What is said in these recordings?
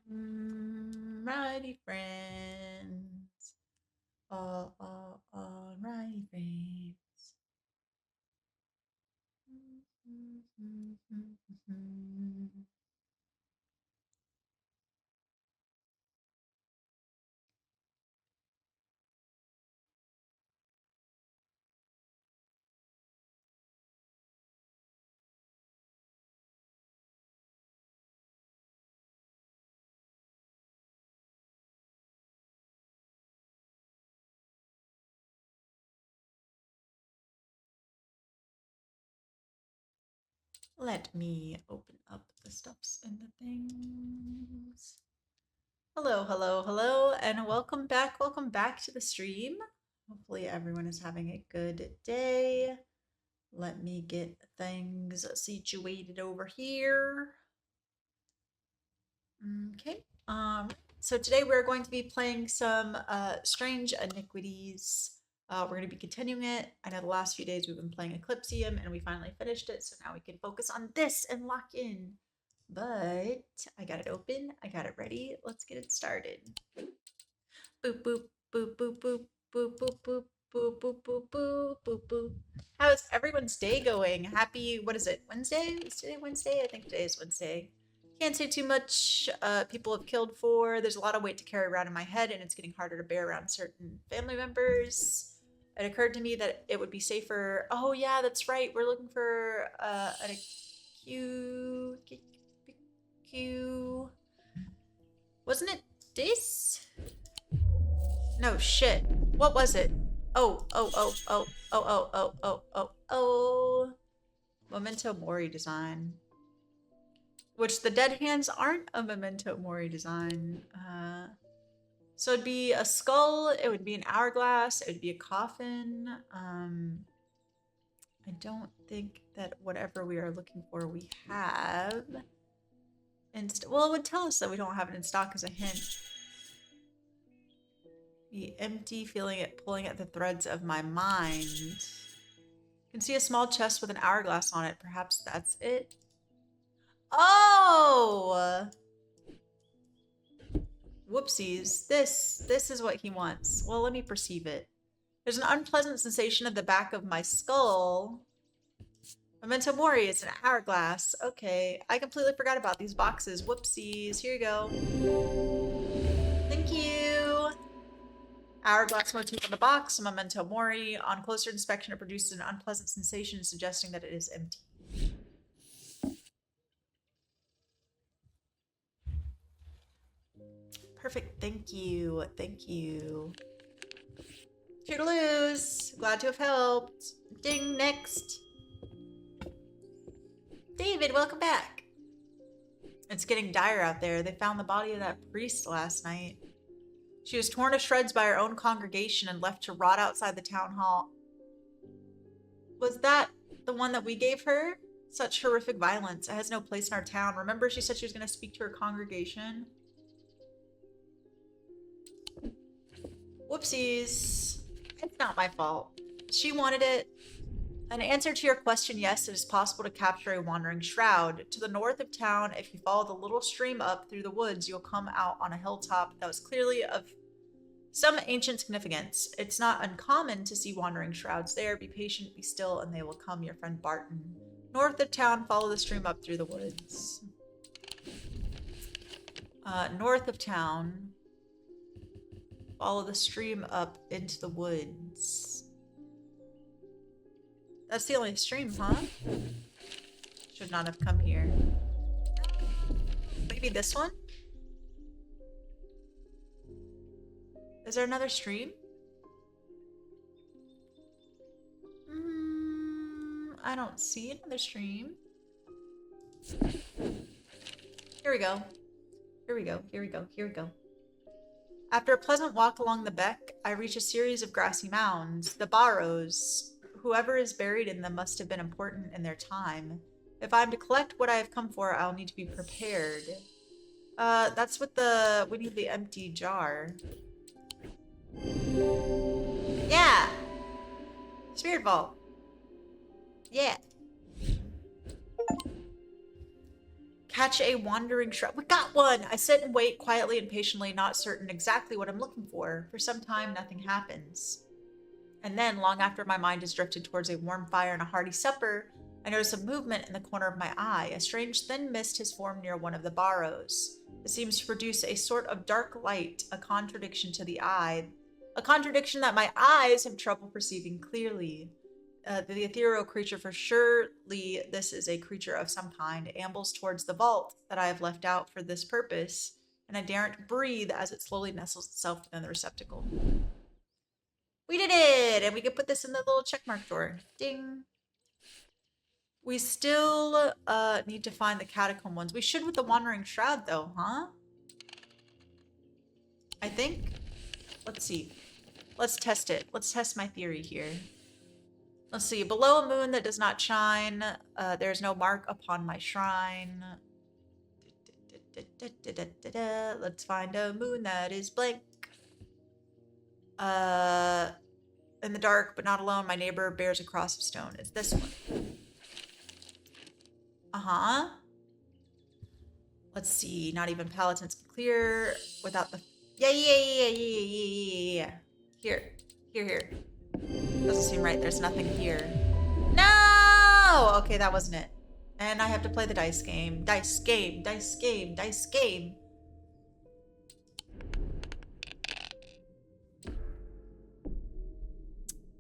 Righty friends. Righty friends. Let me open up the stuffs and the things. Hello, hello, hello, and welcome back to the stream. Hopefully everyone is having a good day. Let me get things situated over here. Okay. So today we're going to be playing some Strange Iniquities. We're going to be continuing it. I know the last few days we've been playing Eclipsium and we finally finished it, so now we can focus on this and lock in. But I got it open, I got it ready. Let's get it started. Boop boop boop boop boop boop boop boop boop boop boop boop boop boop. How is everyone's day going? Happy, what is it, Wednesday? Is today Wednesday? I think today is Wednesday. Can't say too much. People have killed for. There's a lot of weight to carry around in my head, and it's getting harder to bear around certain family members. It occurred to me that it would be safer. Oh yeah, that's right. We're looking for an Q. Q. Wasn't it this? No shit. What was it? Oh. Memento Mori design. Which the dead hands aren't a Memento Mori design. So it'd be a skull, it would be an hourglass, it would be a coffin. I don't think that whatever we are looking for we have. Well, it would tell us that we don't have it in stock as a hint. Be empty, feeling it pulling at the threads of my mind. You can see a small chest with an hourglass on it. Perhaps that's it. Oh! Whoopsies. This is what he wants. Well, let me perceive it. There's an unpleasant sensation at the back of my skull. Memento Mori, it's an hourglass. Okay, I completely forgot about these boxes. Whoopsies. Here you go. Thank you. Hourglass motif on the box, Memento Mori. On closer inspection, it produces an unpleasant sensation, suggesting that it is empty. Perfect. Thank you. Thank you. Toodaloos. Glad to have helped. Ding, next. David, welcome back. It's getting dire out there. They found the body of that priest last night. She was torn to shreds by her own congregation and left to rot outside the town hall. Was that the one that we gave her? Such horrific violence. It has no place in our town. Remember, she said she was going to speak to her congregation? Whoopsies. It's not my fault. She wanted it. An answer to your question, yes, it is possible to capture a wandering shroud. To the north of town, if you follow the little stream up through the woods, you'll come out on a hilltop that was clearly of some ancient significance. It's not uncommon to see wandering shrouds there. Be patient, be still, and they will come, your friend Barton. North of town, follow the stream up through the woods. North of town, follow the stream up into the woods. That's the only stream, huh? Should not have come here. Maybe this one? Is there another stream? I don't see another stream. Here we go. Here we go. Here we go. Here we go. After a pleasant walk along the beck, I reach a series of grassy mounds. The barrows. Whoever is buried in them must have been important in their time. If I'm to collect what I have come for, I'll need to be prepared. That's what we need the empty jar. Yeah! Spirit Vault. Yeah. Catch a wandering shroud. We got one! I sit and wait quietly and patiently, not certain exactly what I'm looking for. For some time, nothing happens. And then, long after my mind has drifted towards a warm fire and a hearty supper, I notice a movement in the corner of my eye. A strange thin mist has formed near one of the barrows. It seems to produce a sort of dark light, a contradiction to the eye. A contradiction that my eyes have trouble perceiving clearly. The ethereal creature, for surely this is a creature of some kind, ambles towards the vault that I have left out for this purpose, and I daren't breathe as it slowly nestles itself within the receptacle. We did it! And we can put this in the little checkmark drawer. Ding! We still need to find the catacomb ones. We should with the Wandering Shroud, though, huh? I think. Let's see. Let's test it. Let's test my theory here. Let's see. Below a moon that does not shine, there's no mark upon my shrine. Let's find a moon that is blank. In the dark, but not alone, my neighbor bears a cross of stone. It's this one. Uh-huh. Let's see. Not even palatines clear without the... Yeah. Here. Doesn't seem right. There's nothing here. No! Okay, that wasn't it. And I have to play the dice game. Dice game.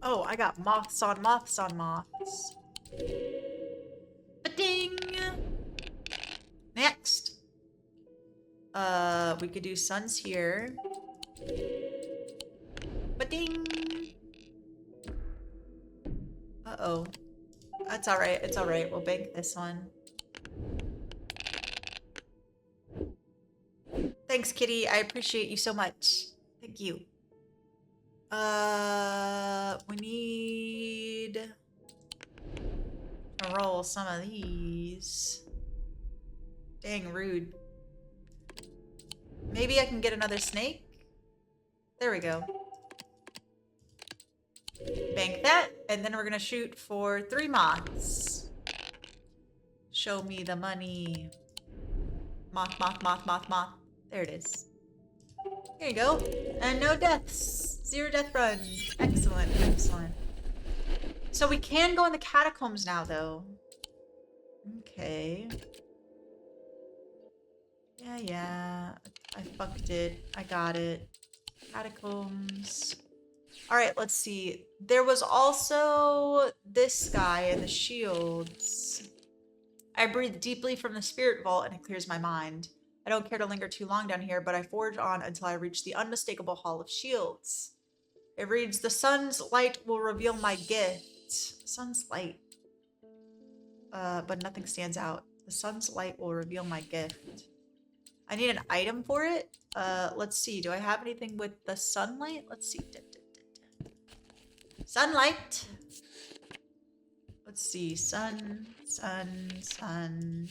Oh, I got moths on moths on moths. Ba-ding! Next. We could do suns here. Ba-ding! Uh-oh. That's alright, it's alright. We'll bank this one. Thanks, Kitty. I appreciate you so much. Thank you. We need to roll some of these. Dang rude. Maybe I can get another snake? There we go. Bank that, and then we're gonna shoot for 3 moths. Show me the money. Moth. There it is. Here you go. And no deaths. 0 death run. Excellent. So we can go in the catacombs now, though. Okay. Yeah. I fucked it. I got it. Catacombs. Alright, let's see. There was also this guy and the shields. I breathe deeply from the spirit vault and it clears my mind. I don't care to linger too long down here, but I forge on until I reach the unmistakable Hall of Shields. It reads, the sun's light will reveal my gift. Sun's light. But nothing stands out. The sun's light will reveal my gift. I need an item for it. Let's see. Do I have anything with the sunlight? Let's see. Sunlight. Let's see. Sun. Sun.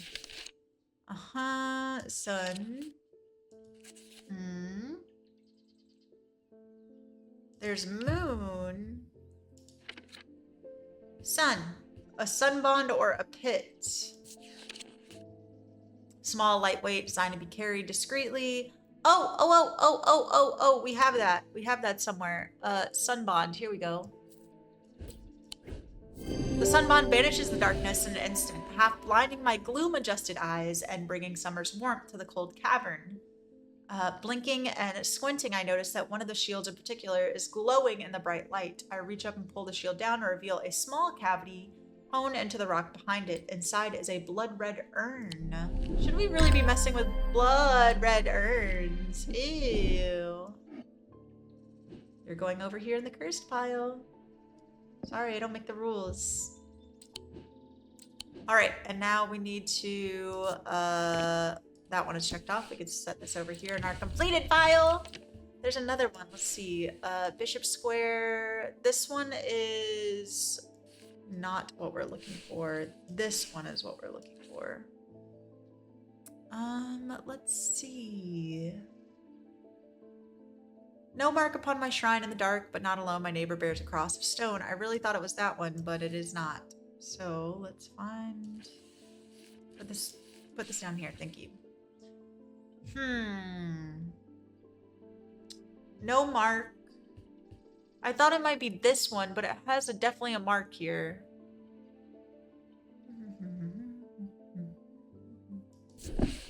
There's moon. Sun. A sun bond or a pit. Small, lightweight, designed to be carried discreetly. Oh, we have that. We have that somewhere. Sun bond. Here we go. The sun bond banishes the darkness in an instant, half blinding my gloom-adjusted eyes and bringing summer's warmth to the cold cavern. Blinking and squinting, I notice that one of the shields in particular is glowing in the bright light. I reach up and pull the shield down and reveal a small cavity honed into the rock behind it. Inside is a blood-red urn. Should we really be messing with blood-red urns? Ew. You're going over here in the cursed pile. Sorry, I don't make the rules. Alright, and now we need to, that one is checked off. We can set this over here in our completed file. There's another one. Let's see. Bishop Square. This one is not what we're looking for. This one is what we're looking for. Let's see. No mark upon my shrine in the dark, but not alone. My neighbor bears a cross of stone. I really thought it was that one, but it is not. So let's find... Put this Put this down here. Thank you. No mark. I thought it might be this one, but it has definitely a mark here.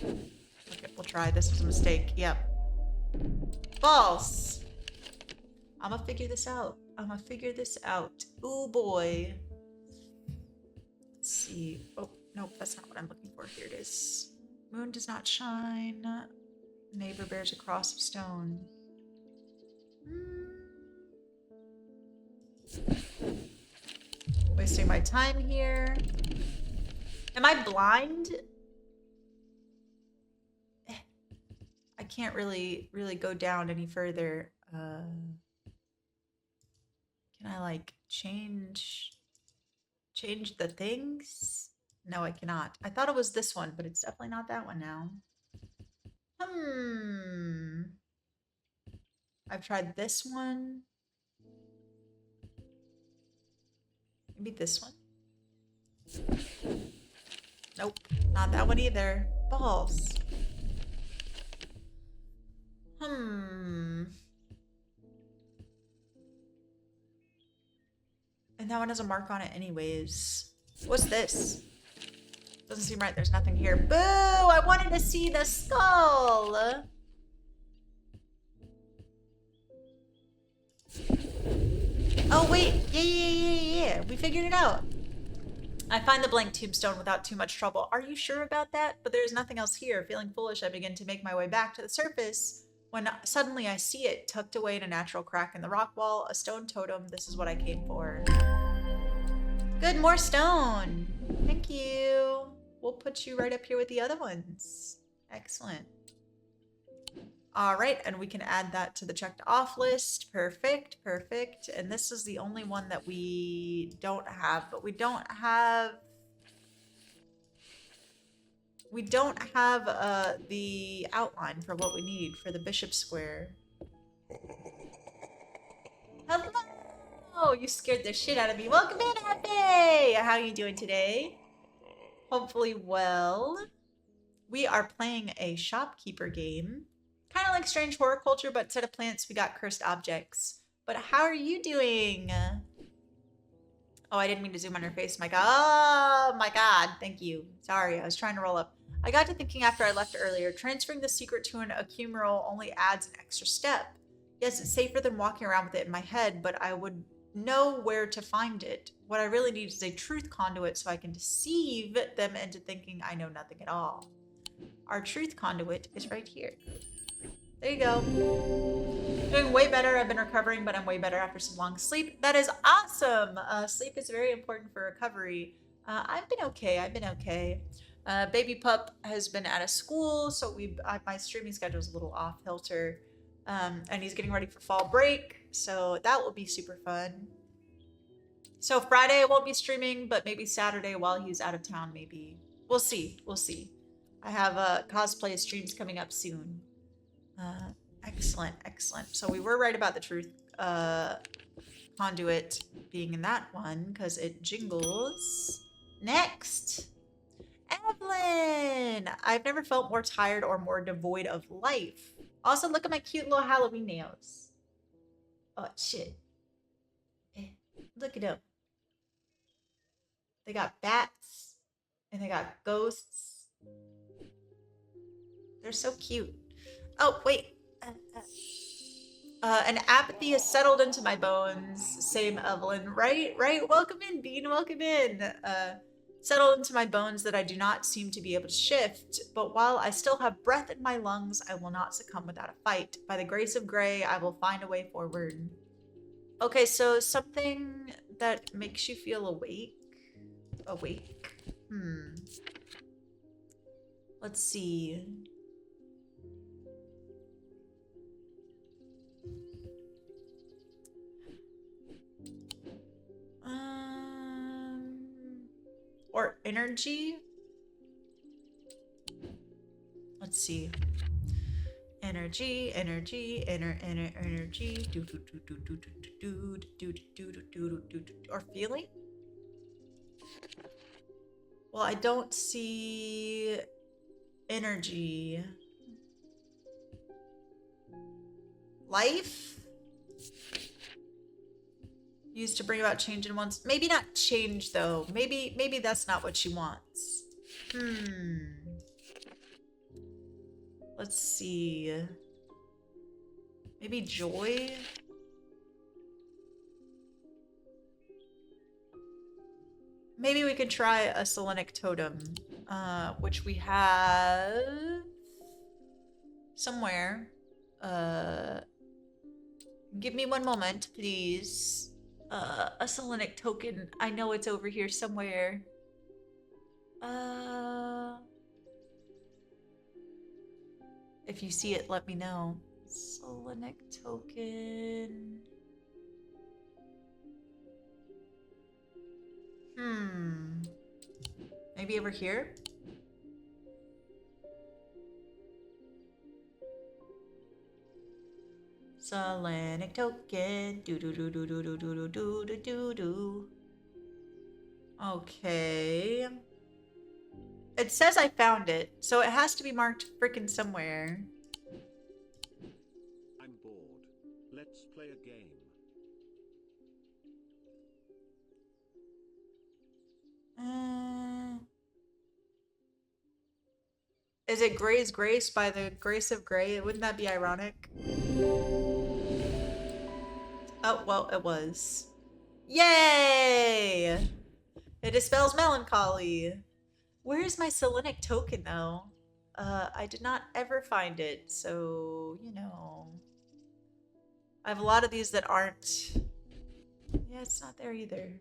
Okay, we'll try. This was a mistake. Yep. False. I'm gonna figure this out. I'm gonna figure this out. Ooh, boy. Let's see. Oh, nope, that's not what I'm looking for. Here it is. Moon does not shine. Neighbor bears a cross of stone. Wasting my time here. Am I blind? I can't really go down any further. Can I like change the things? No, I cannot. I thought it was this one, but it's definitely not that one now. I've tried this one. Maybe this one. Nope, not that one either. Balls. And that one has a mark on it anyways. What's this? Doesn't seem right. There's nothing here. Boo! I wanted to see the skull! Oh, wait. Yeah. We figured it out. I find the blank tombstone without too much trouble. Are you sure about that? But there's nothing else here. Feeling foolish, I begin to make my way back to the surface when suddenly I see it tucked away in a natural crack in the rock wall. A stone totem. This is what I came for. Good, more stone. Thank you. We'll put you right up here with the other ones. Excellent. All right, and we can add that to the checked off list. Perfect. And this is the only one that we don't have, but we don't have the outline for what we need for the bishop square. Hello! You scared the shit out of me. Welcome in, Happy! How are you doing today? Hopefully well. We are playing a shopkeeper game. Kind of like Strange Horror Culture, but instead of plants, we got cursed objects. But how are you doing? Oh, I didn't mean to zoom on your face. Oh my god. Thank you. Sorry, I was trying to roll up. I got to thinking after I left earlier, transferring the secret to an accumural only adds an extra step. Yes, it's safer than walking around with it in my head, but I would know where to find it. What I really need is a truth conduit so I can deceive them into thinking I know nothing at all. Our truth conduit is right here. There you go. Doing way better. I've been recovering, but I'm way better after some long sleep. That is awesome. Sleep is very important for recovery. I've been okay. Baby pup has been out of school, so my streaming schedule is a little off kilter. And he's getting ready for fall break, so that will be super fun. So Friday I won't be streaming, but maybe Saturday while he's out of town, maybe. We'll see. I have cosplay streams coming up soon. Excellent. So we were right about the truth conduit being in that one because it jingles. Next, Evelyn. I've never felt more tired or more devoid of life. Also, look at my cute little Halloween nails. Oh shit! Look at them. They got bats and they got ghosts. They're so cute. Oh, wait. An apathy has settled into my bones. Same, Evelyn. Right? Welcome in, Bean. Welcome in. Settled into my bones that I do not seem to be able to shift. But while I still have breath in my lungs, I will not succumb without a fight. By the grace of Grey, I will find a way forward. Okay, so something that makes you feel awake. Let's see. Or energy. Let's see. Energy. Or feeling. Well, I don't see energy. Life? Used to bring about change in one's... Maybe not change, though. Maybe that's not what she wants. Let's see. Maybe joy? Maybe we could try a Selenic totem, which we have somewhere. Give me one moment, please. A Selenic token. I know it's over here somewhere. If you see it, let me know. Selenic token. Maybe over here? Selenic token. Do do do do do do do do do do do. Okay. It says I found it, so it has to be marked frickin' somewhere. I'm bored. Let's play a game. Is it Gray's Grace by the Grace of Gray? Wouldn't that be ironic? Oh, well, it was. Yay! It dispels melancholy. Where's my Selenic token, though? I did not ever find it, so, you know. I have a lot of these that aren't... Yeah, it's not there either.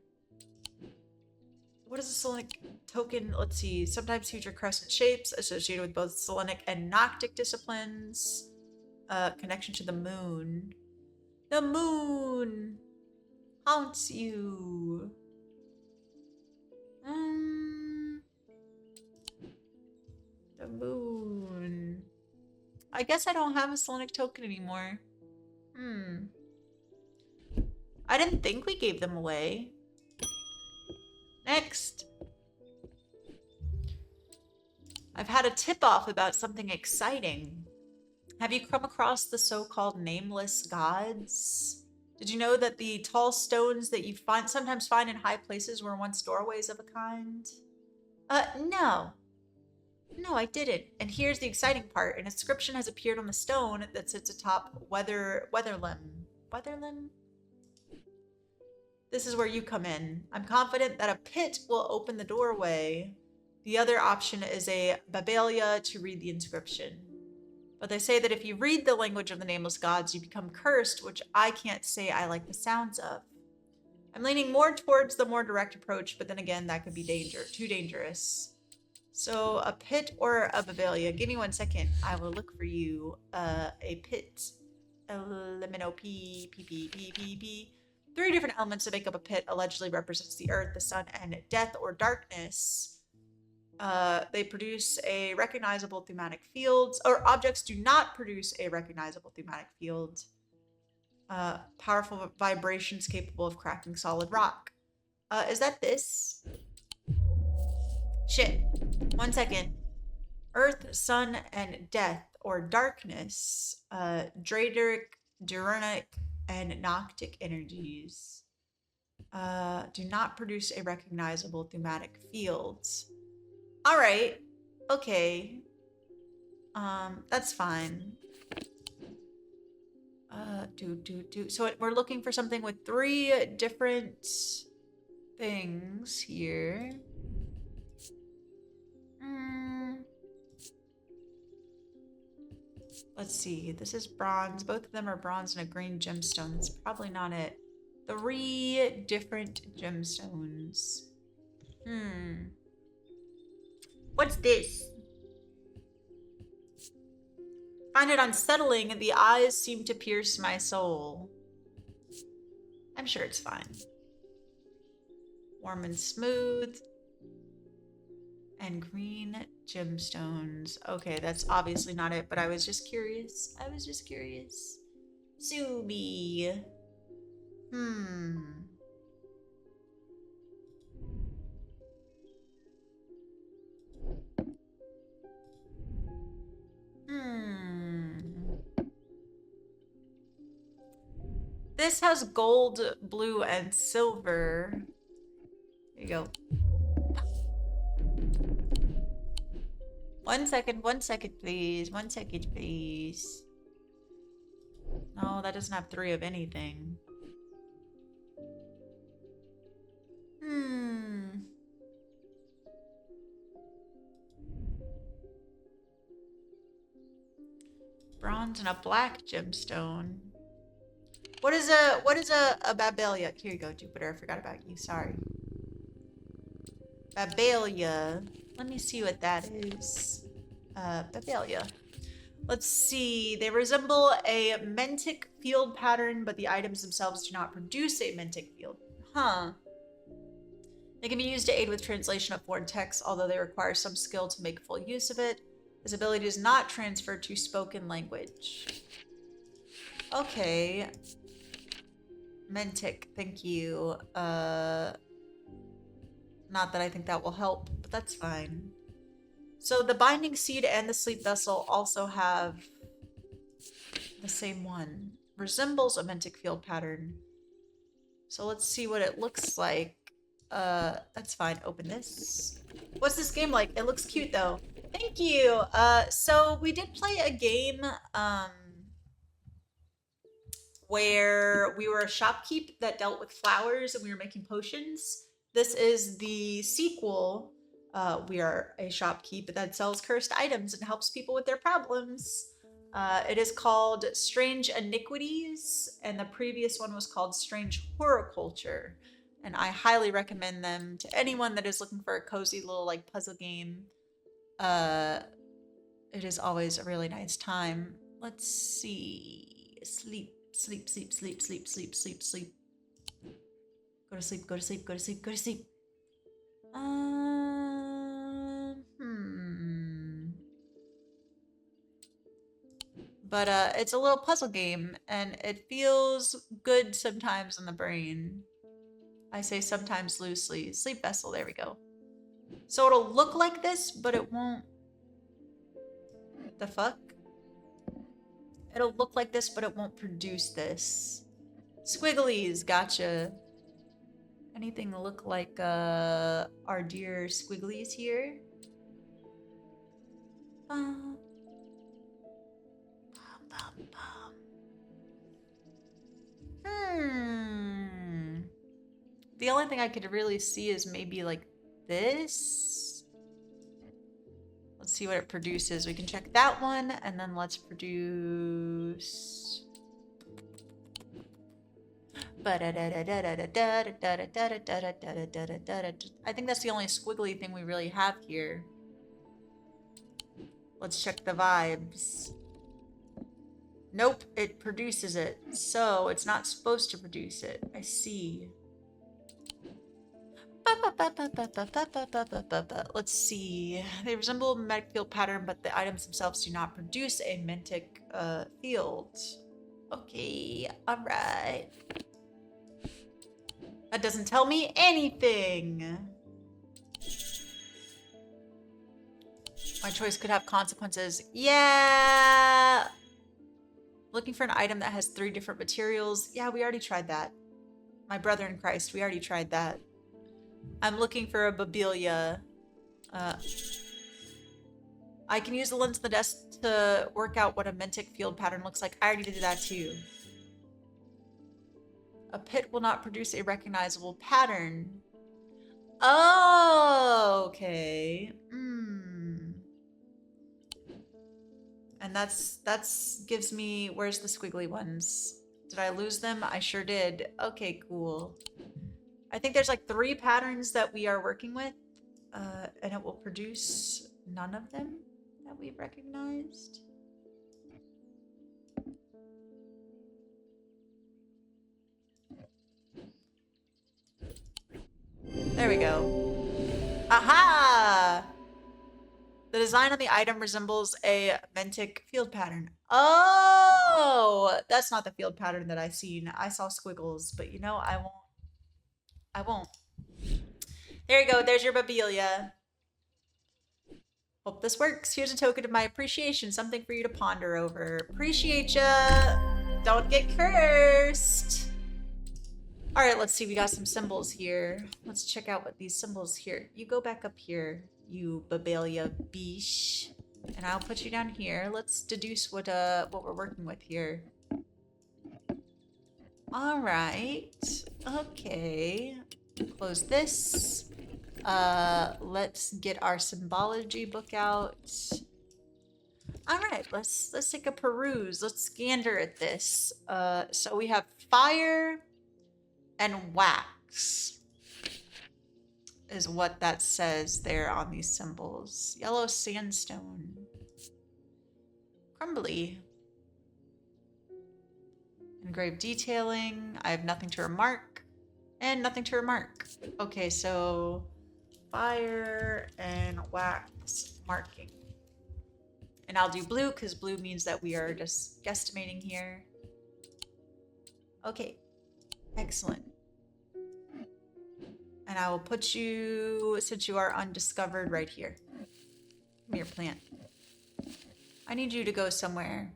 What is a Selenic token? Let's see. Sometimes future crescent shapes associated with both Selenic and Noctic disciplines. Connection to the moon. The moon haunts you. The moon. I guess I don't have a Selenic token anymore. I didn't think we gave them away. Next. I've had a tip-off about something exciting. Have you come across the so-called nameless gods? Did you know that the tall stones that you sometimes find in high places were once doorways of a kind? No. No, I didn't. And here's the exciting part. An inscription has appeared on the stone that sits atop Weatherlim. Weatherlim? This is where you come in. I'm confident that a pit will open the doorway. The other option is a Babelia to read the inscription. But they say that if you read the language of the nameless gods, you become cursed, which I can't say I like the sounds of. I'm leaning more towards the more direct approach, but then again, that could be too dangerous. So a pit or a Babelia. Give me 1 second. I will look for you. A pit. Elimino P, P, P, P, P, P. 3 different elements that make up a pit allegedly represents the earth, the sun, and death or darkness. They produce a recognizable thematic field, or objects do not produce a recognizable thematic field. Powerful vibrations capable of cracking solid rock. Is that this? Shit. 1 second. Earth, sun, and death, or darkness. Draderic, Duranic, and Noctic energies. Do not produce a recognizable thematic field. Alright. Okay. That's fine. So we're looking for something with 3 different things here. Let's see. This is bronze. Both of them are bronze and a green gemstone. That's probably not it. 3 different gemstones. What's this? Find it unsettling. The eyes seem to pierce my soul. I'm sure it's fine. Warm and smooth. And green gemstones. Okay, that's obviously not it, but I was just curious. I was just curious. Subi. this has gold, blue, and silver. There you go. 1 second, 1 second, please. 1 second, please. No, that doesn't have 3 of anything. Bronze and a black gemstone. What is a Babelia? Here you go, Jupiter. I forgot about you. Sorry. Babelia. Let me see what that is. Babelia. Let's see. They resemble a mentic field pattern, but the items themselves do not produce a mentic field. Huh. They can be used to aid with translation of foreign text, although they require some skill to make full use of it. This ability is not transferred to spoken language. Okay. Mentic, thank you. Not that I think that will help, but that's fine. So the Binding Seed and the Sleep Vessel also have the same one. Resembles a Mentic field pattern. So let's see what it looks like. That's fine. Open this. What's this game like? It looks cute though. Thank you. So we did play a game, where we were a shopkeep that dealt with flowers and we were making potions. This is the sequel. We are a shopkeep that sells cursed items and helps people with their problems. It is called Strange Iniquities, and the previous one was called Strange Horticulture. And I highly recommend them to anyone that is looking for a cozy little like puzzle game. It is always a really nice time. Let's see. Sleep, sleep, sleep, sleep, sleep, sleep, sleep, sleep. Go to sleep, go to sleep, go to sleep, go to sleep. But it's a little puzzle game, and it feels good sometimes in the brain. I say sometimes loosely. Sleep vessel, there we go. So it'll look like this, but it won't. The fuck? It'll look like this, but it won't produce this. Squigglies, gotcha. Anything look like our dear squigglies here? The only thing I could really see is maybe like this. Let's see what it produces. We can check that one, and then let's produce. I think that's the only squiggly thing we really have here. Let's check the vibes. Nope, it produces it. So it's not supposed to produce it. I see. Let's see. They resemble a magnetic field pattern, but the items themselves do not produce a mentic field. Okay, alright. That doesn't tell me anything. My choice could have consequences. Yeah. Looking for an item that has 3 different materials. Yeah, we already tried that. My brother in Christ, we already tried that. I'm looking for a Babelia. I can use the lens on the desk to work out what a mentic field pattern looks like. I already did that too. A pit will not produce a recognizable pattern. Oh, okay. And that's gives me, where's the squiggly ones? Did I lose them? I sure did. Okay, cool. I think there's like 3 patterns that we are working with, and it will produce none of them that we've recognized. There we go. Aha! The design on the item resembles a mentic field pattern. Oh, that's not the field pattern that I seen. I saw squiggles, but you know, I won't. There you go. There's your Babelia. Hope this works. Here's a token of my appreciation. Something for you to ponder over. Appreciate ya. Don't get cursed. All right, let's see. We got some symbols here. Let's check out what these symbols here. You go back up here, you Babelia Bish, and I'll put you down here. Let's deduce what we're working with here. All right. Okay. Close this. Let's get our symbology book out. All right, let's take a peruse. Let's gander at this. So we have fire and wax is what that says there on these symbols. Yellow sandstone. Crumbly. Engraved detailing. I have nothing to remark. And nothing to remark. Okay, so fire and wax marking. And I'll do blue because blue means that we are just guesstimating here. Okay, excellent. And I will put you, since you are undiscovered, right here. Give me your plant. I need you to go somewhere.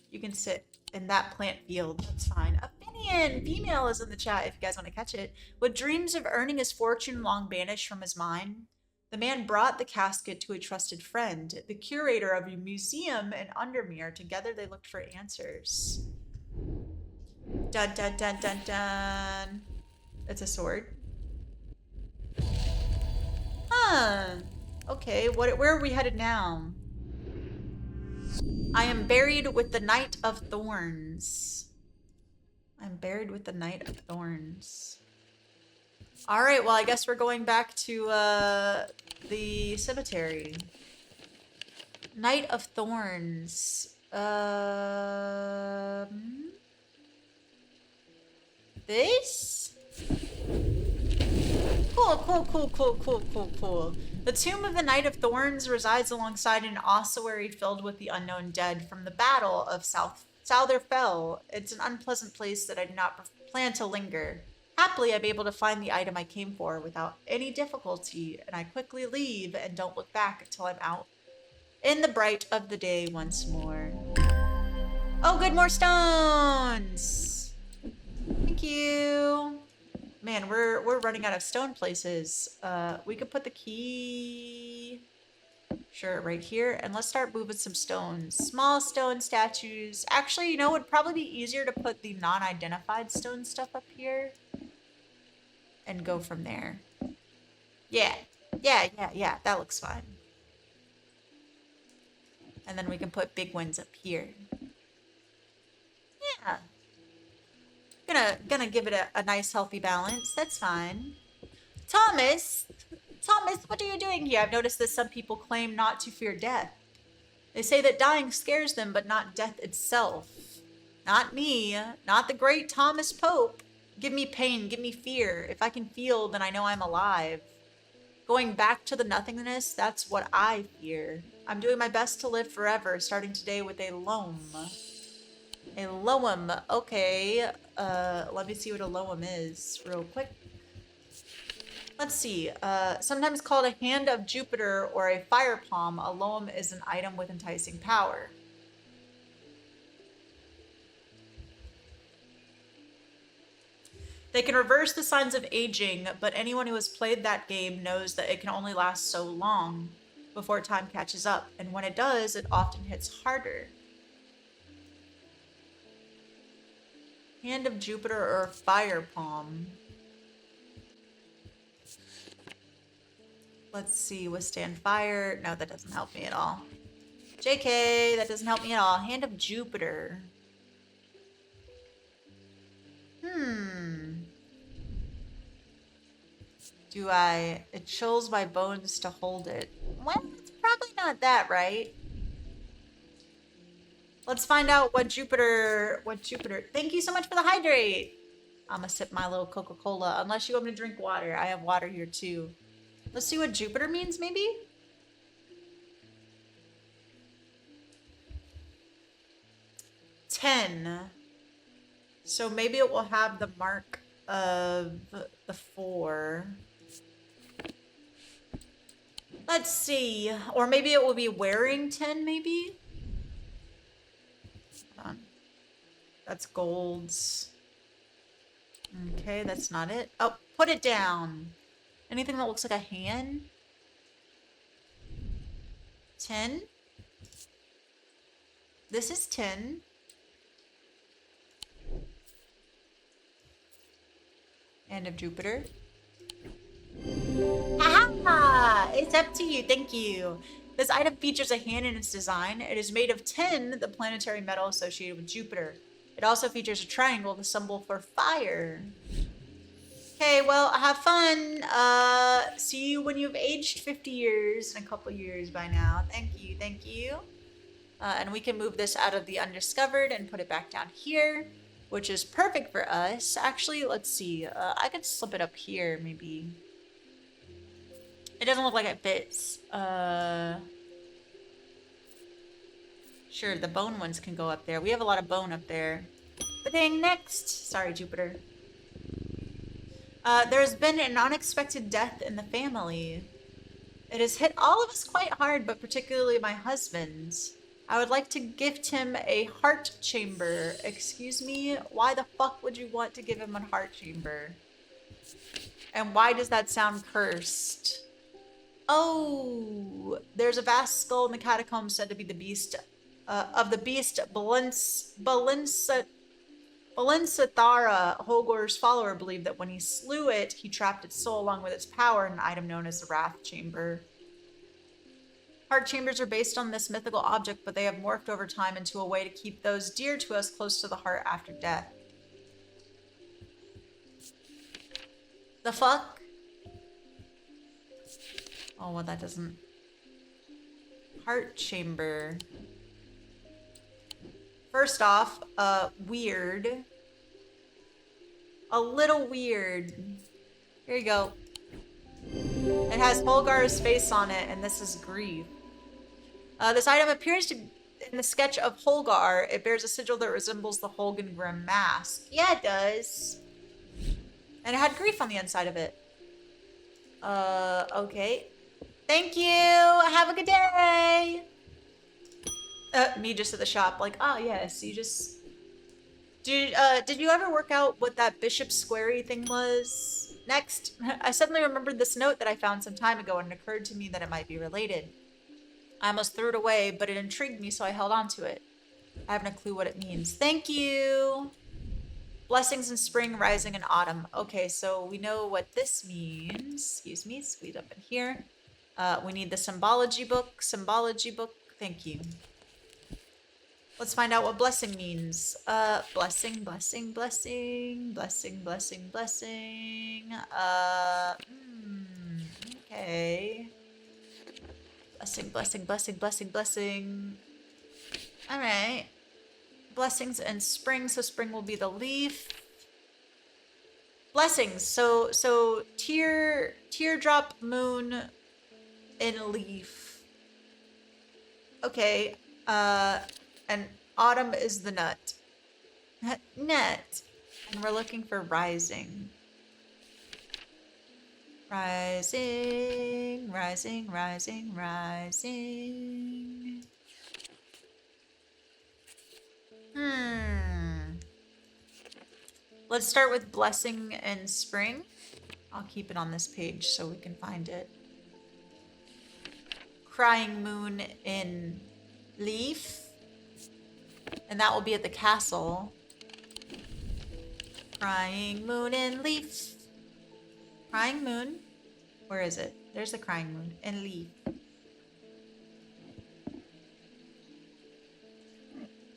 You can sit in that plant field. That's fine. Opinion! Female is in the chat if you guys want to catch it. With dreams of earning his fortune long banished from his mind, the man brought the casket to a trusted friend, the curator of a museum in Undermere. Together they looked for answers. Dun dun dun dun dun. It's a sword. Huh. Okay, where are we headed now? I am buried with the Knight of Thorns. I'm buried with the Knight of Thorns. All right, well, I guess we're going back to the cemetery. Knight of Thorns. This? Cool. The tomb of the Knight of Thorns resides alongside an ossuary filled with the unknown dead from the Battle of Southerfell. It's an unpleasant place that I do not plan to linger. Happily, I'm able to find the item I came for without any difficulty, and I quickly leave and don't look back until I'm out in the bright of the day once more. Oh, good, more stones! Thank you. Man, we're running out of stone places. We could put the key, sure, right here, and let's start moving some stones. Small stone statues. Actually, you know, it would probably be easier to put the non-identified stone stuff up here and go from there. Yeah, that looks fine. And then we can put big ones up here. Yeah. Gonna give it a nice healthy balance. That's fine. Thomas, what are you doing here? I've noticed that some people claim not to fear death. They say that dying scares them, but not death itself. Not me, not the great Thomas Pope. Give me pain, give me fear. If I can feel, then I know I'm alive. Going back to the nothingness, that's what I fear. I'm doing my best to live forever, starting today with a loam. A loam. Okay. Let me see what a loam is real quick. Let's see. Sometimes called a hand of Jupiter or a fire palm, a loam is an item with enticing power. They can reverse the signs of aging, but anyone who has played that game knows that it can only last so long before time catches up, and when it does, it often hits harder. Hand of Jupiter or fire palm. Let's see, withstand fire. No, that doesn't help me at all. JK, that doesn't help me at all. Hand of Jupiter. It chills my bones to hold it. Well, it's probably not that, right? Let's find out what Jupiter, thank you so much for the hydrate. I'm gonna sip my little Coca-Cola, unless you want me to drink water. I have water here too. Let's see what Jupiter means, maybe? $10. So maybe it will have the mark of the 4. Let's see. Or maybe it will be wearing 10, maybe? Hold on. That's golds. Okay, that's not it. Oh, put it down. Anything that looks like a hand? 10. This is 10. Hand of Jupiter. Haha! It's up to you. Thank you. This item features a hand in its design. It is made of tin, the planetary metal associated with Jupiter. It also features a triangle, the symbol for fire. Okay, well, have fun. See you when you've aged 50 years in a couple years by now. Thank you, thank you. And we can move this out of the undiscovered and put it back down here, which is perfect for us. Actually, let's see. I could slip it up here, maybe. It doesn't look like it fits. Sure, the bone ones can go up there. We have a lot of bone up there. But dang, next. Sorry, Jupiter. There's been an unexpected death in the family. It has hit all of us quite hard, but particularly my husband. I would like to gift him a heart chamber. Excuse me? Why the fuck would you want to give him a heart chamber? And why does that sound cursed? Oh, there's a vast skull in the catacombs said to be the beast of the beast Balinsatara. Holgor's follower believed that when he slew it, he trapped its soul along with its power in an item known as the Wrath Chamber. Heart chambers are based on this mythical object, but they have morphed over time into a way to keep those dear to us close to the heart after death. The fuck? Oh, well, that doesn't... Heart chamber. First off, weird. A little weird. Here you go. It has Holgar's face on it, and this is grief. This item appears to in the sketch of Holgar. It bears a sigil that resembles the Holgengrim mask. Yeah, it does. And it had grief on the inside of it. Okay. Thank you. Have a good day. Me just at the shop, like, oh yes, you just... Did you ever work out what that Bishop Squarey thing was? Next, I suddenly remembered this note that I found some time ago, and it occurred to me that it might be related. I almost threw it away, but it intrigued me, so I held on to it. I haven't a clue what it means. Thank you! Blessings in spring, rising in autumn. Okay, so we know what this means. Excuse me, squeeze up in here. We need the symbology book. Symbology book. Thank you. Let's find out what blessing means. Blessing, blessing, blessing, blessing, blessing, blessing. Okay. Blessing, blessing, blessing, blessing, blessing. All right. Blessings in spring, so spring will be the leaf. Blessings, so teardrop moon in leaf. Okay, and autumn is the nut. Nut. And we're looking for rising. Rising, rising, rising, rising. Let's start with blessing in spring. I'll keep it on this page so we can find it. Crying moon in leaf. And that will be at the castle. Crying moon in leaf. Crying moon. Where is it? There's the crying moon in leaf.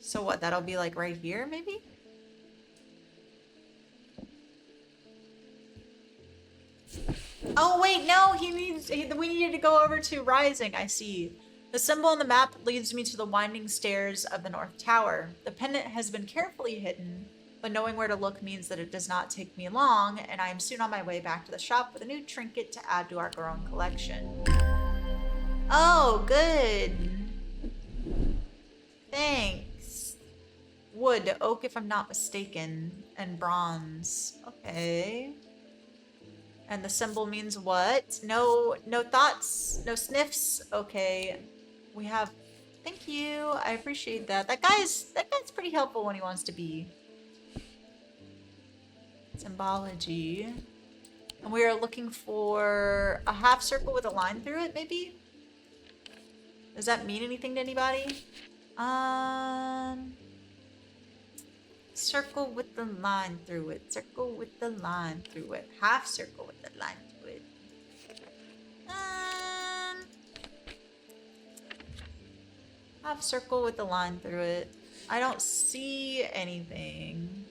So what? That'll be like right here, maybe? Oh wait, no, we needed to go over to rising. I see. The symbol on the map leads me to the winding stairs of the North Tower. The pendant has been carefully hidden, but knowing where to look means that it does not take me long, and I am soon on my way back to the shop with a new trinket to add to our growing collection. Oh, good. Thanks. Wood, oak if I'm not mistaken, and bronze. Okay. And the symbol means what? No thoughts, no sniffs. Okay. We have, thank you. I appreciate that. That guy's pretty helpful when he wants to be. Symbology. And we are looking for a half circle with a line through it, maybe? Does that mean anything to anybody? Circle with the line through it. Circle with the line through it. Half circle with the line through it. Half circle with the line through it. I don't see anything.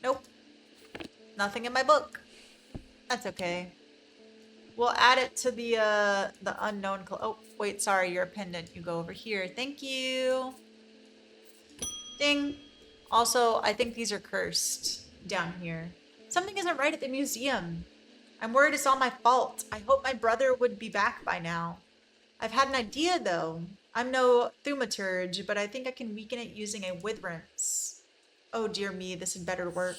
Nope. Nothing in my book. That's okay. We'll add it to the unknown. Oh, wait, sorry, you're a pendant. You go over here. Thank you. Ding. Also, I think these are cursed down here. Something isn't right at the museum. I'm worried it's all my fault. I hope my brother would be back by now. I've had an idea, though. I'm no thaumaturge, but I think I can weaken it using a witherance. Oh, dear me, this had better work.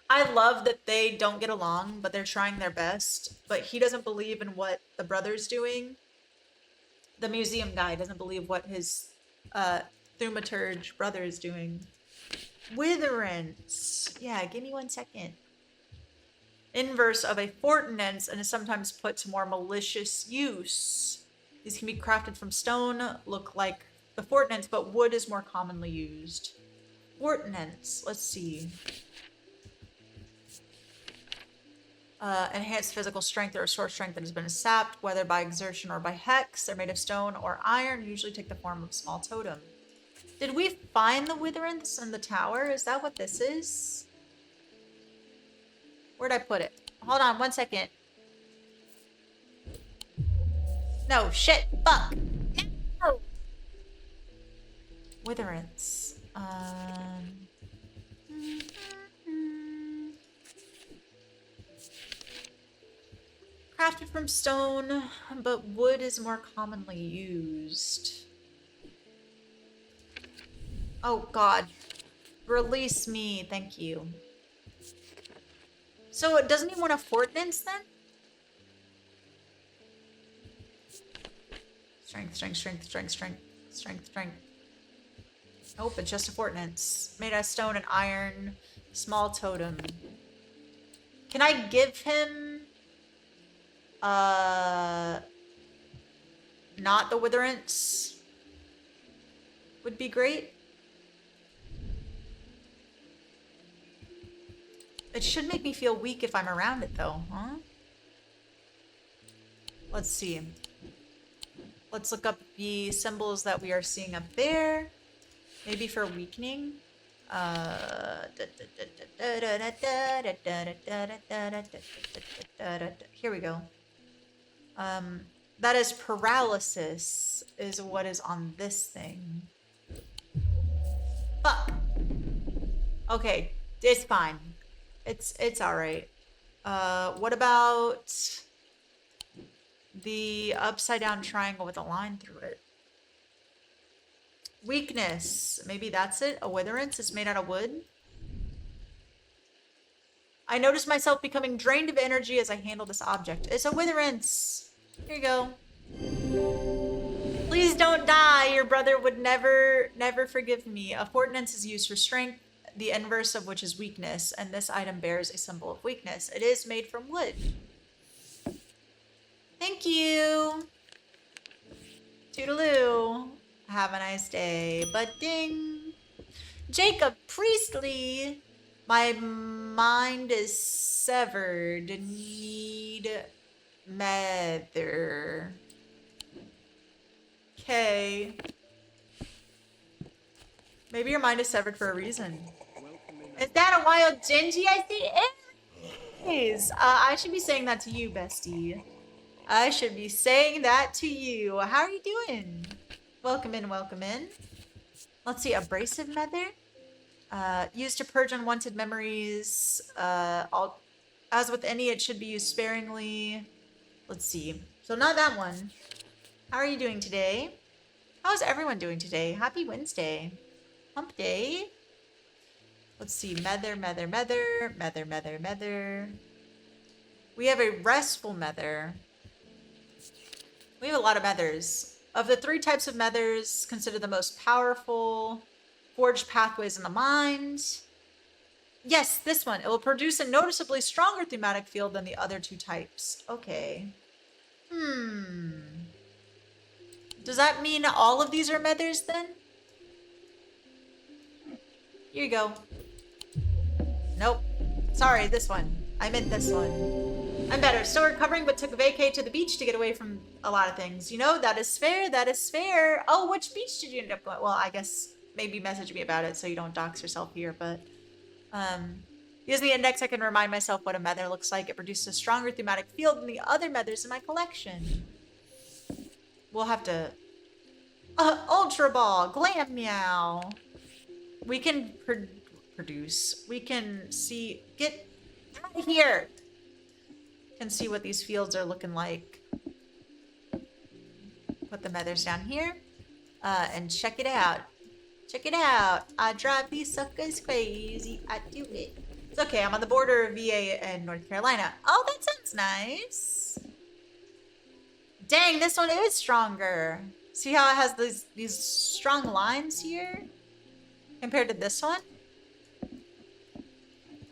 I love that they don't get along, but they're trying their best. But he doesn't believe in what the brother's doing. The museum guy doesn't believe what his thaumaturge brother is doing. Witherance. Yeah, give me 1 second. Inverse of a fortinance and is sometimes put to more malicious use. These can be crafted from stone, look like the fortinance, but wood is more commonly used. Fortinance. Let's see. Enhanced physical strength or sword strength that has been sapped, whether by exertion or by hex. They're made of stone or iron, usually take the form of a small totem. Did we find the witherance in the tower? Is that what this is? Where'd I put it? Hold on 1 second. No, shit, fuck. No. Witherance. Crafted from stone, but wood is more commonly used. Oh god. Release me, thank you. So it doesn't even want a fortinance then? Strength, strength, strength, strength, strength, strength, strength. Nope, it's just a fortinance. Made out of stone and iron. Small totem. Can I give him not the witherance? Would be great. It should make me feel weak if I'm around it though, huh? Let's see. Let's look up the symbols that we are seeing up there. Maybe for weakening. Here we go. That is paralysis, is what is on this thing. Fuck. Okay, it's fine. It's alright. What about the upside down triangle with a line through it? Weakness. Maybe that's it. A witherance is made out of wood. I notice myself becoming drained of energy as I handle this object. It's a witherance. Here you go. Please don't die. Your brother would never forgive me. A fortinance is used for strength, the inverse of which is weakness, and this item bears a symbol of weakness. It is made from wood. Thank you. Toodaloo. Have a nice day. But ding. Jacob Priestley. My mind is severed. Need mather. Okay. Maybe your mind is severed for a reason. Is that a wild Genji I see? It is. I should be saying that to you, bestie. I should be saying that to you. How are you doing? Welcome in, welcome in. Let's see, abrasive mother. Used to purge unwanted memories. As with any, it should be used sparingly. Let's see. So not that one. How are you doing today? How's everyone doing today? Happy Wednesday. Hump day. Let's see. Mether, mether, mether. Mether, mether, mether. We have a restful mether. We have a lot of methers. Of the 3 types of methers considered the most powerful, forged pathways in the mind. Yes, this one. It will produce a noticeably stronger thematic field than the other 2 types. Okay. Does that mean all of these are methers then? Here you go. Nope. Sorry, this one. I meant this one. I'm better. Still recovering, but took a vacay to the beach to get away from a lot of things. You know, that is fair. That is fair. Oh, which beach did you end up going? Well, I guess maybe message me about it so you don't dox yourself here, but using the index, I can remind myself what a mether looks like. It produces a stronger thematic field than the other methers in my collection. We'll have to... Ultra Ball! Glam Meow! We can produce. We can see... Get out of here! Can see what these fields are looking like. Put the methers down here. And check it out. Check it out. I drive these suckers crazy. I do it. It's okay. I'm on the border of VA and North Carolina. Oh, that sounds nice. Dang, this one is stronger. See how it has these strong lines here? Compared to this one?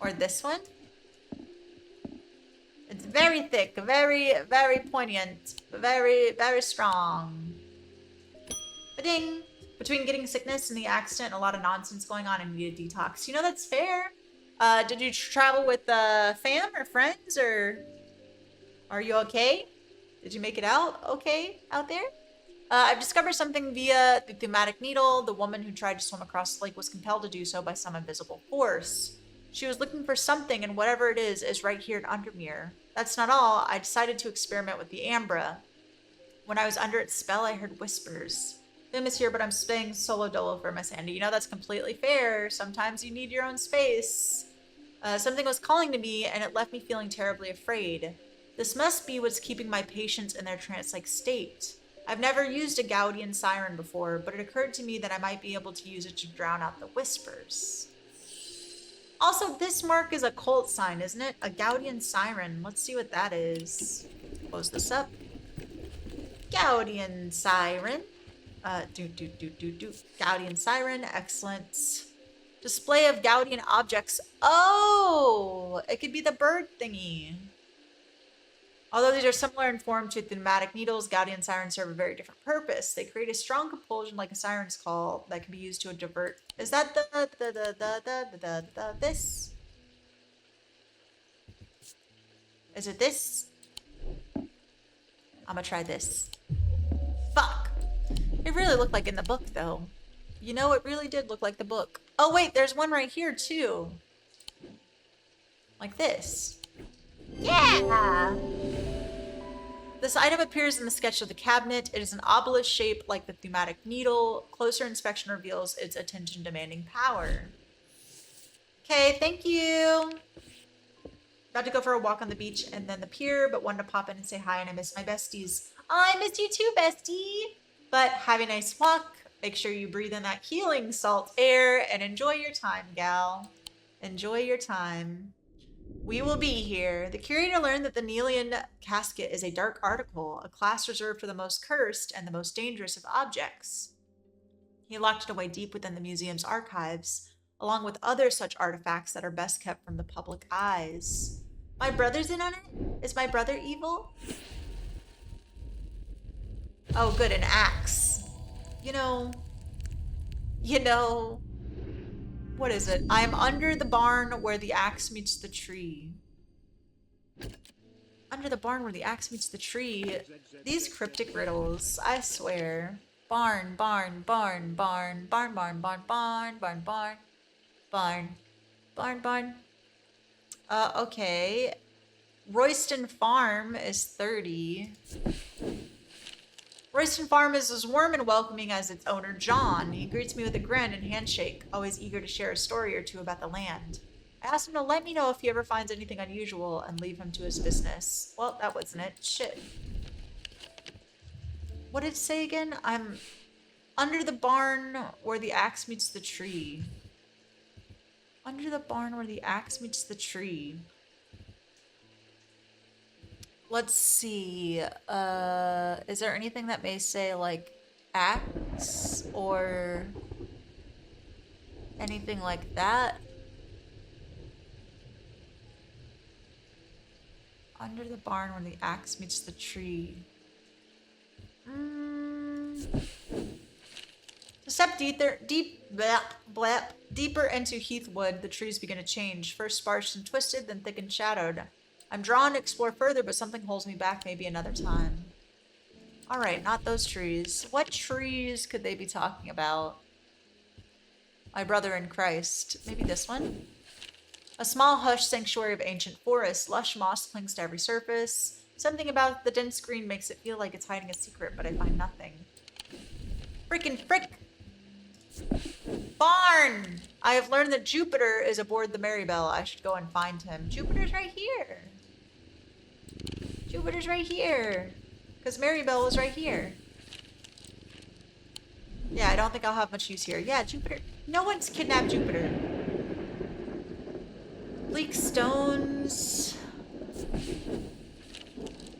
Or this one? It's very thick, very, very poignant, very, very strong. Ba-ding! Between getting sickness and the accident, a lot of nonsense going on and need a detox. You know, that's fair. Did you travel with fam or friends, or are you okay? Did you make it out okay out there? I've discovered something via the thematic needle. The woman who tried to swim across the lake was compelled to do so by some invisible force. She was looking for something, and whatever it is right here in Undermere. That's not all. I decided to experiment with the Ambra. When I was under its spell, I heard whispers. Vim is here, but I'm staying solo dolo for my sanity. You know, that's completely fair. Sometimes you need your own space. Something was calling to me, and it left me feeling terribly afraid. This must be what's keeping my patients in their trance-like state. I've never used a Gaudian siren before, but it occurred to me that I might be able to use it to drown out the whispers. Also, this mark is a cult sign, isn't it? A Gaudian siren. Let's see what that is. Close this up. Gaudian siren. Gaudian siren. Excellent. Display of Gaudian objects. Oh! It could be the bird thingy. Although these are similar in form to thematic needles, Gaudian sirens serve a very different purpose. They create a strong compulsion like a siren's call that can be used to divert. Is that this? Is it this? I'm gonna try this. Fuck. It really looked like in the book, though. You know, it really did look like the book. Oh, wait, there's one right here, too. Like this. Yeah! This item appears in the sketch of the cabinet. It is an obelisk shape like the thematic needle. Closer inspection reveals its attention-demanding power. Okay, thank you. About to go for a walk on the beach and then the pier, but wanted to pop in and say hi, and I miss my besties. Oh, I miss you too, bestie. But have a nice walk. Make sure you breathe in that healing salt air and enjoy your time, gal. Enjoy your time. We will be here. The curator learned that the Nelian casket is a dark article, a class reserved for the most cursed and the most dangerous of objects. He locked it away deep within the museum's archives, along with other such artifacts that are best kept from the public eyes. My brother's in on it? Is my brother evil? Oh, good, an axe. You know, what is it? I am under the barn where the axe meets the tree. Under the barn where the axe meets the tree. These cryptic riddles, I swear. Barn, barn, barn, barn, barn, barn, barn, barn, barn, barn, barn, barn, barn. Okay. Royston Farm is 30. Royston Farm is as warm and welcoming as its owner, John. He greets me with a grin and handshake, always eager to share a story or two about the land. I asked him to let me know if he ever finds anything unusual and leave him to his business. Well, that wasn't it. Shit. What did it say again? I'm under the barn where the axe meets the tree. Under the barn where the axe meets the tree. Let's see. Is there anything that may say like axe or anything like that? Under the barn where the axe meets the tree. To step deeper into Heathwood, the trees begin to change. First sparse and twisted, then thick and shadowed. I'm drawn to explore further, but something holds me back, maybe another time. All right, not those trees. What trees could they be talking about? My brother in Christ. Maybe this one? A small hushed sanctuary of ancient forests. Lush moss clings to every surface. Something about the dense green makes it feel like it's hiding a secret, but I find nothing. Frickin' frick! Barn! I have learned that Jupiter is aboard the Marybelle. I should go and find him. Jupiter's right here. Jupiter's right here. Because Marybelle was right here. Yeah, I don't think I'll have much use here. Yeah, Jupiter. No one's kidnapped Jupiter. Bleak stones.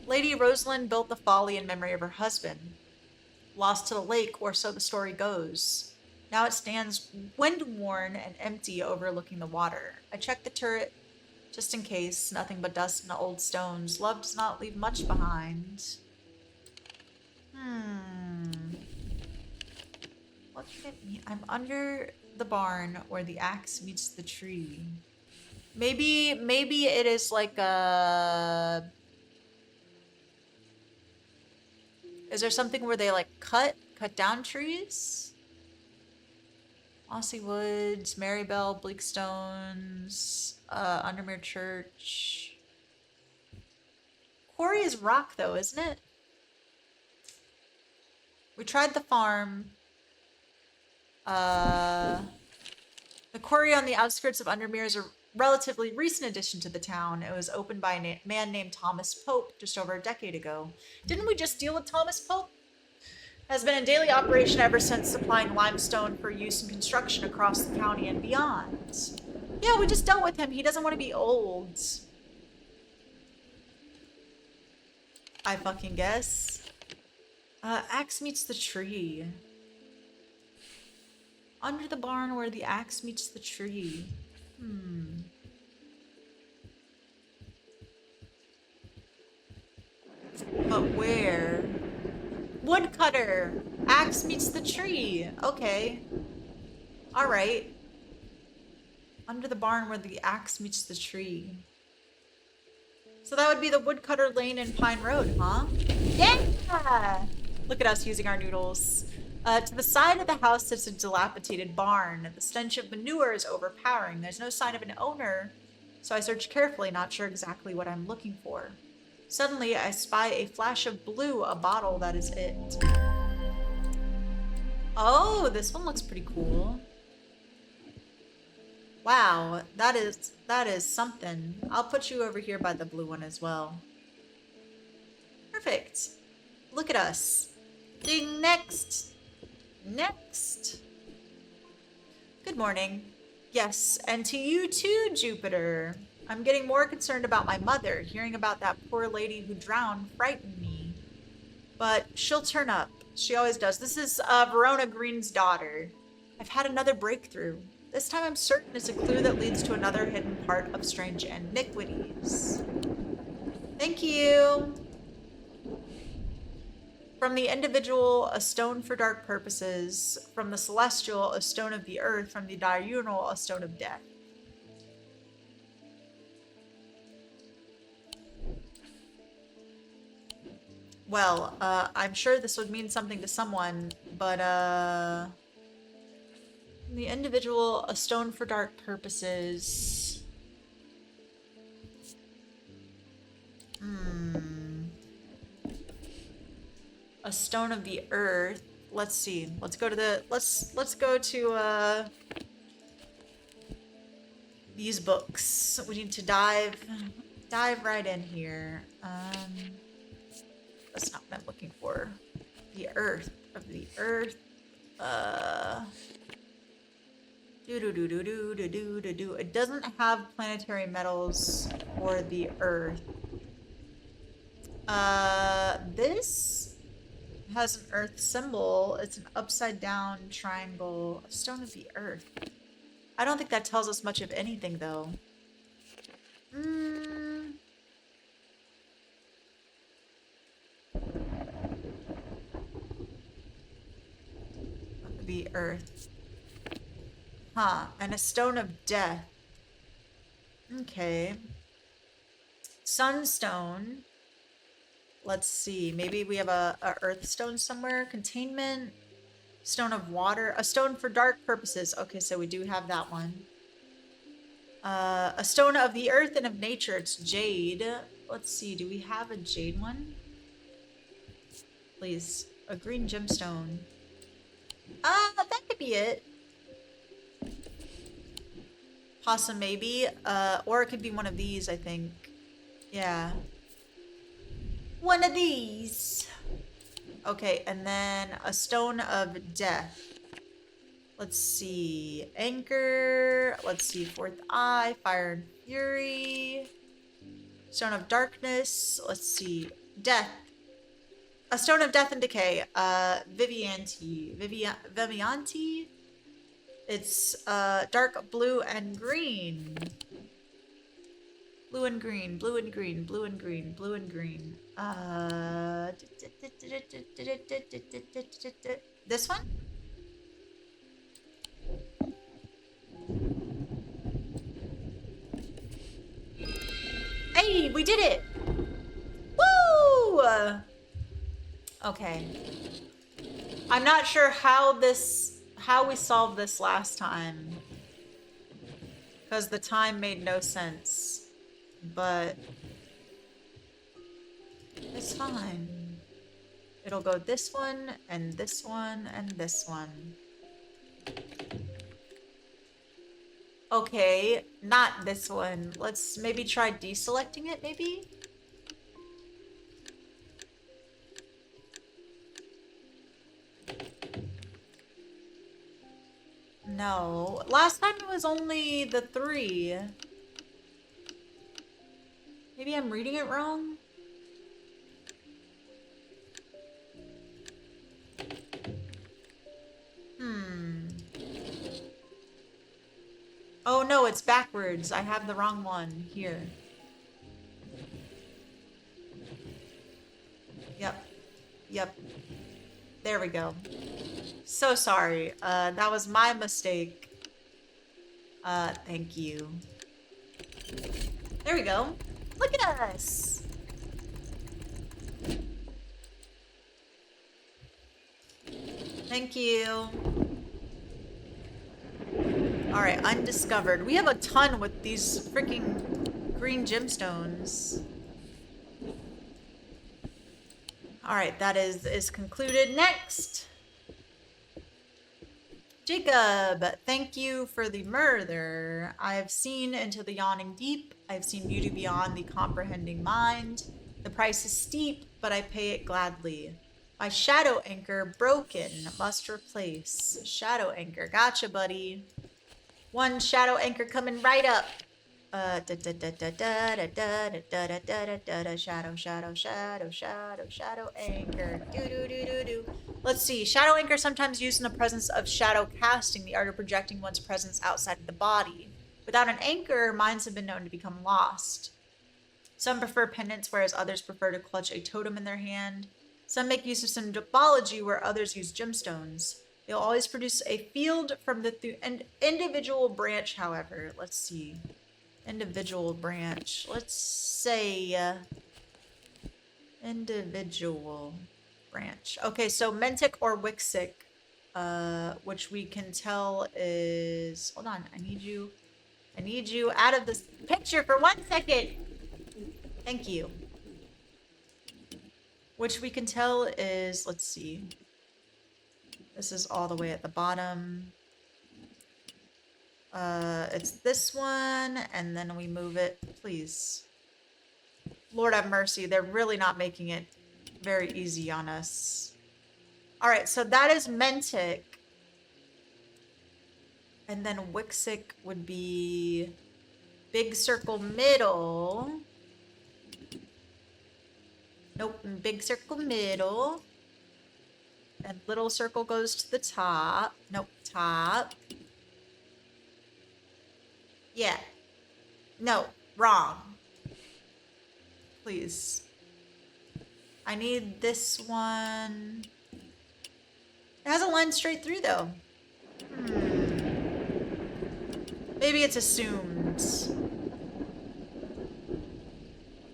Lady Rosalind built the Folly in memory of her husband. Lost to the lake, or so the story goes. Now it stands wind-worn and empty, overlooking the water. I checked the turret just in case. Nothing but dust and old stones. Love does not leave much behind. What could it mean? I'm under the barn where the axe meets the tree. Maybe it is like a... Is there something where they like cut down trees? Mossy Woods, Marybelle, Bleakstones, Undermere Church. Quarry is rock though, isn't it? We tried the farm. The quarry on the outskirts of Undermere is a relatively recent addition to the town. It was opened by a man named Thomas Pope just over a decade ago. Didn't we just deal with Thomas Pope? Has been in daily operation ever since, supplying limestone for use in construction across the county and beyond. Yeah, we just dealt with him. He doesn't want to be old. I fucking guess. Axe meets the tree. Under the barn where the axe meets the tree. But where? Woodcutter! Axe meets the tree. Okay. Alright. Under the barn where the axe meets the tree. So that would be the Woodcutter Lane and Pine Road, huh? Yeah! Look at us using our noodles. To the side of the house sits a dilapidated barn. The stench of manure is overpowering. There's no sign of an owner, so I search carefully, not sure exactly what I'm looking for. Suddenly, I spy a flash of blue, a bottle, that is it. Oh, this one looks pretty cool. Wow, that is something. I'll put you over here by the blue one as well. Perfect. Look at us. Ding, next. Next. Good morning. Yes, and to you too, Jupiter. I'm getting more concerned about my mother. Hearing about that poor lady who drowned frightened me. But she'll turn up. She always does. This is Verona Green's daughter. I've had another breakthrough. This time I'm certain it's a clue that leads to another hidden part of strange iniquities. Thank you. From the individual, a stone for dark purposes. From the celestial, a stone of the earth. From the diurnal, a stone of death. Well, I'm sure this would mean something to someone, but, the individual, a stone for dark purposes. A stone of the earth. Let's see. Let's go to the, let's go to, these books. We need to dive right in here. That's not what I'm looking for. The earth of the earth. It doesn't have planetary metals for the earth. This has an earth symbol. It's an upside down triangle. A stone of the earth. I don't think that tells us much of anything, though. That could be earth. Huh. And a stone of death. Okay. Sunstone. Let's see. Maybe we have a earth stone somewhere. Containment. Stone of water. A stone for dark purposes. Okay, so we do have that one. A stone of the earth and of nature. It's jade. Let's see. Do we have a jade one? Please. A green gemstone. That could be it. Possum maybe. Or it could be one of these, I think. Yeah. One of these. Okay, and then a stone of death. Let's see. Anchor. Let's see. Fourth eye. Fire and fury. Stone of darkness. Let's see. Death. A stone of death and decay. Vivianti. Vivianti? It's dark blue and green. Blue and green, blue and green, blue and green, blue and green. This one? Hey, we did it! Woo! Okay. I'm not sure how we solved this last time. Because the time made no sense. But it's fine. It'll go this one, and this one, and this one. Okay, not this one. Let's maybe try deselecting it, maybe? No. Last time it was only the 3. Maybe I'm reading it wrong? Oh no, it's backwards. I have the wrong one here. Yep. Yep. There we go. So sorry. That was my mistake. Thank you. There we go. Look at us. Thank you. All right, undiscovered. We have a ton with these freaking green gemstones. All right, that is concluded. Next. Jacob, thank you for the murder. I have seen into the yawning deep. I have seen beauty beyond the comprehending mind. The price is steep, but I pay it gladly. My shadow anchor broken, must replace. Shadow anchor, gotcha, buddy. One shadow anchor coming right up. Shadow, shadow, shadow, shadow, shadow anchor. Do. Let's see. Shadow anchor sometimes used in the presence of shadow casting, the art of projecting one's presence outside of the body. Without an anchor, minds have been known to become lost. Some prefer pendants, whereas others prefer to clutch a totem in their hand. Some make use of symbology, where others use gemstones. They'll always produce a field from the individual branch, however. Let's see. Individual branch. Let's say individual branch. Okay, so Mentic or Wixic, which we can tell is... Hold on, I need you out of this picture for 1 second. Thank you. Which we can tell is, let's see. This is all the way at the bottom. It's this one, and then we move it, please. Lord have mercy, they're really not making it very easy on us. All right, so that is Mentic. And then Wixic would be big circle middle. Nope, and big circle middle. And little circle goes to the top. Nope, top. Yeah. No, wrong. Please. I need this one. It has a line straight through though. Maybe it's assumed.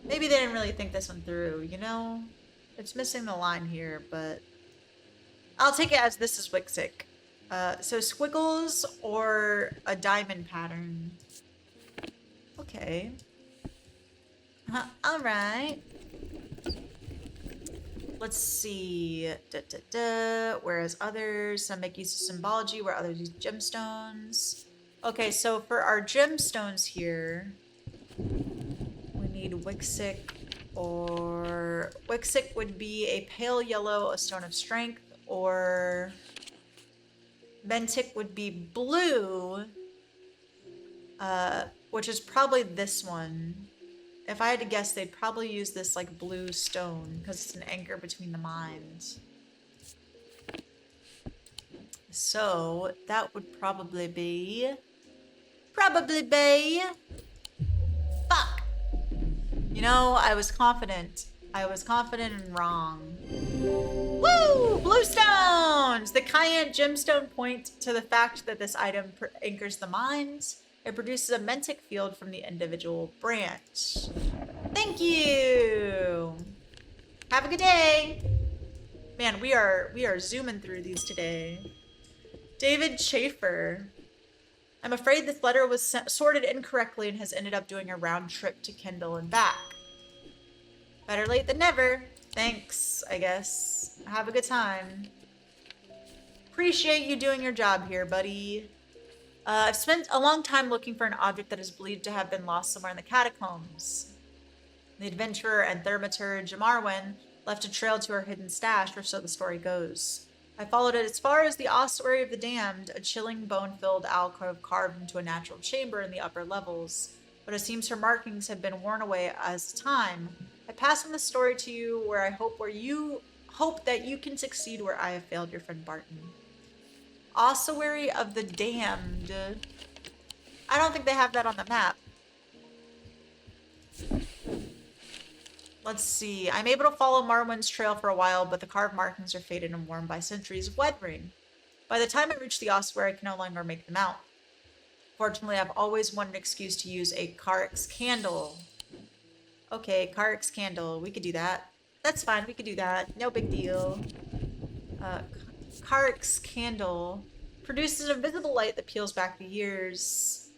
Maybe they didn't really think this one through, you know? It's missing the line here, but I'll take it as this is Wixic. So squiggles or a diamond pattern. Okay. All right. Let's see. Whereas others, some make use of symbology, where others use gemstones. Okay, so for our gemstones here, we need Wixic, or Wixic would be a pale yellow, a stone of strength, or Bentic would be blue, which is probably this one. If I had to guess, they'd probably use this like blue stone because it's an anchor between the mines. So that would probably be fuck. You know, I was confident. I was confident and wrong. Woo! Blue stones! The Cayenne gemstone point to the fact that this item anchors the mines. It produces a mentic field from the individual branch. Thank you! Have a good day! Man, we are zooming through these today. David Schaefer. I'm afraid this letter was sorted incorrectly and has ended up doing a round trip to Kendall and back. Better late than never. Thanks, I guess. Have a good time. Appreciate you doing your job here, buddy. I've spent a long time looking for an object that is believed to have been lost somewhere in the catacombs. The adventurer and thaumaturge Marwyn left a trail to her hidden stash, or so the story goes. I followed it as far as the ossuary of the damned, a chilling bone-filled alcove carved into a natural chamber in the upper levels. But it seems her markings have been worn away as time. I pass on the story to you where I hope that you can succeed where I have failed, your friend Barton. Ossuary of the Damned. I don't think they have that on the map. Let's see. I'm able to follow Marwyn's trail for a while, but the carved markings are faded and worn by centuries of weathering. By the time I reach the ossuary, I can no longer make them out. Fortunately, I've always wanted an excuse to use a Carrick's candle. Okay, Carrick's candle. We could do that. That's fine. We could do that. No big deal. Carrick's candle produces a visible light that peels back the years.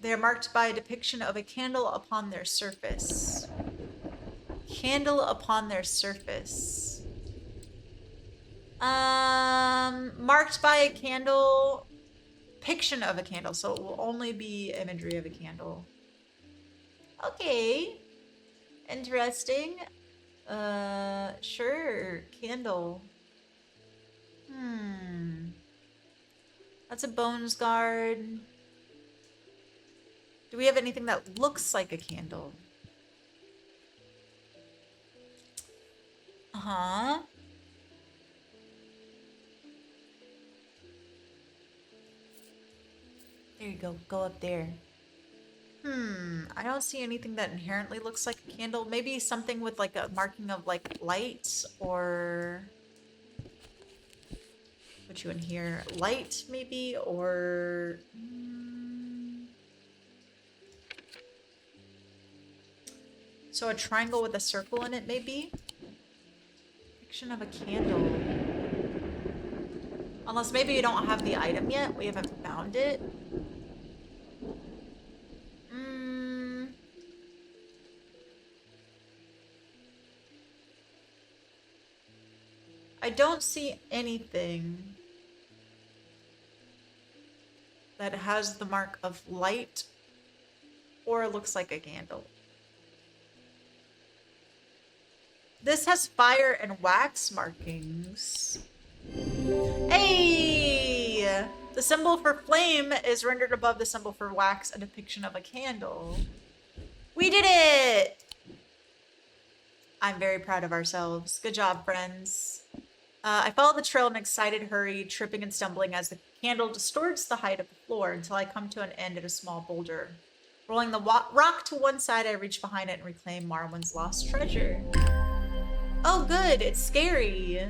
They are marked by a depiction of a candle upon their surface. Candle upon their surface. Marked by a candle. Depiction of a candle, so it will only be imagery of a candle. Okay. Interesting. Sure. Candle. That's a bones guard. Do we have anything that looks like a candle? Uh-huh. There you go. Go up there. I don't see anything that inherently looks like a candle. Maybe something with like a marking of like light, or put you in here. Light maybe, or so a triangle with a circle in it maybe. Depiction of a candle. Unless maybe you don't have the item yet. We haven't found it. I don't see anything that has the mark of light or looks like a candle. This has fire and wax markings. Hey! The symbol for flame is rendered above the symbol for wax, a depiction of a candle. We did it! I'm very proud of ourselves. Good job, friends. I follow the trail in an excited hurry, tripping and stumbling as the candle distorts the height of the floor until I come to an end at a small boulder. Rolling the rock to one side, I reach behind it and reclaim Marwyn's lost treasure. Oh, good. It's scary.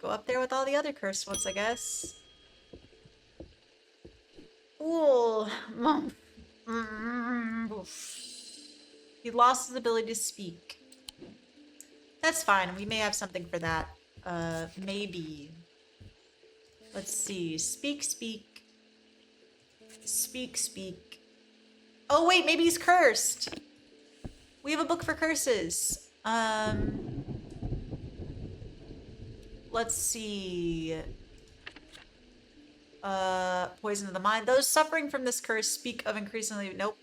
Go up there with all the other cursed ones, I guess. Ooh. He lost his ability to speak. That's fine. We may have something for that. Maybe. Let's see. Speak, speak. Speak, speak. Oh, wait. Maybe he's cursed. We have a book for curses. Let's see. Poison of the mind. Those suffering from this curse speak of increasingly... Nope.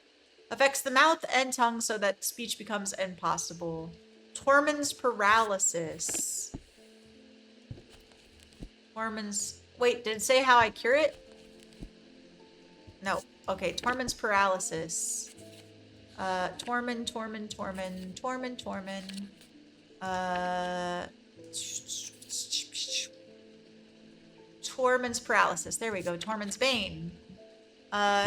Affects the mouth and tongue so that speech becomes impossible. Tormund's paralysis. Tormund's... Wait, did it say how I cure it? No. Okay, Tormund's paralysis. Tormund. Tormund's paralysis. There we go. Tormund's bane.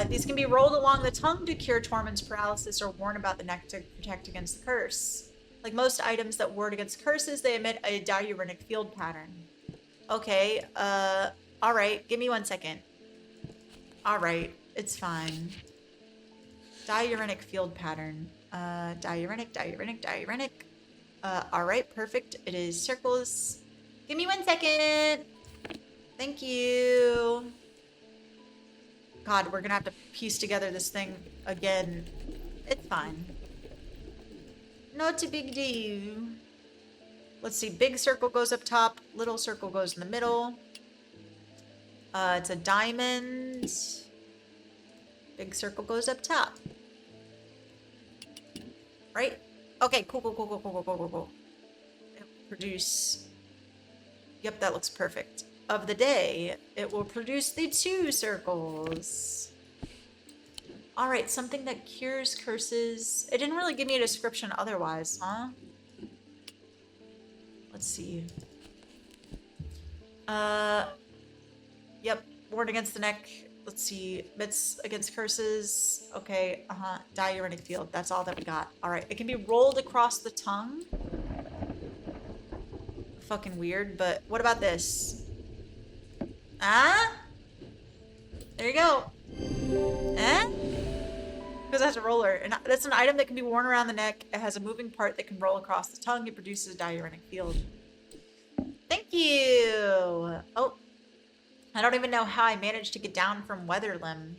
These can be rolled along the tongue to cure Tormund's paralysis or worn about the neck to protect against the curse. Like most items that ward against curses, they emit a diurenic field pattern. Okay, alright. Give me 1 second. Alright, it's fine. Diurenic field pattern. Diurenic. Alright, perfect. It is circles. Give me 1 second. Thank you. God, we're gonna have to piece together this thing again. It's fine. Not a big deal. Let's see. Big circle goes up top. Little circle goes in the middle. It's a diamond. Big circle goes up top. Right? Okay, cool. It will produce... Yep, that looks perfect. Of the day, it will produce the 2 circles. Alright, something that cures curses. It didn't really give me a description otherwise, huh? Let's see. Yep, ward against the neck. Let's see. Bits against curses. Okay, diurenic field. That's all that we got. Alright, it can be rolled across the tongue. Fucking weird, but what about this? Ah? There you go. Eh? Because that's a roller. And that's an item that can be worn around the neck. It has a moving part that can roll across the tongue. It produces a diurenic field. Thank you. Oh. I don't even know how I managed to get down from Weatherlimb.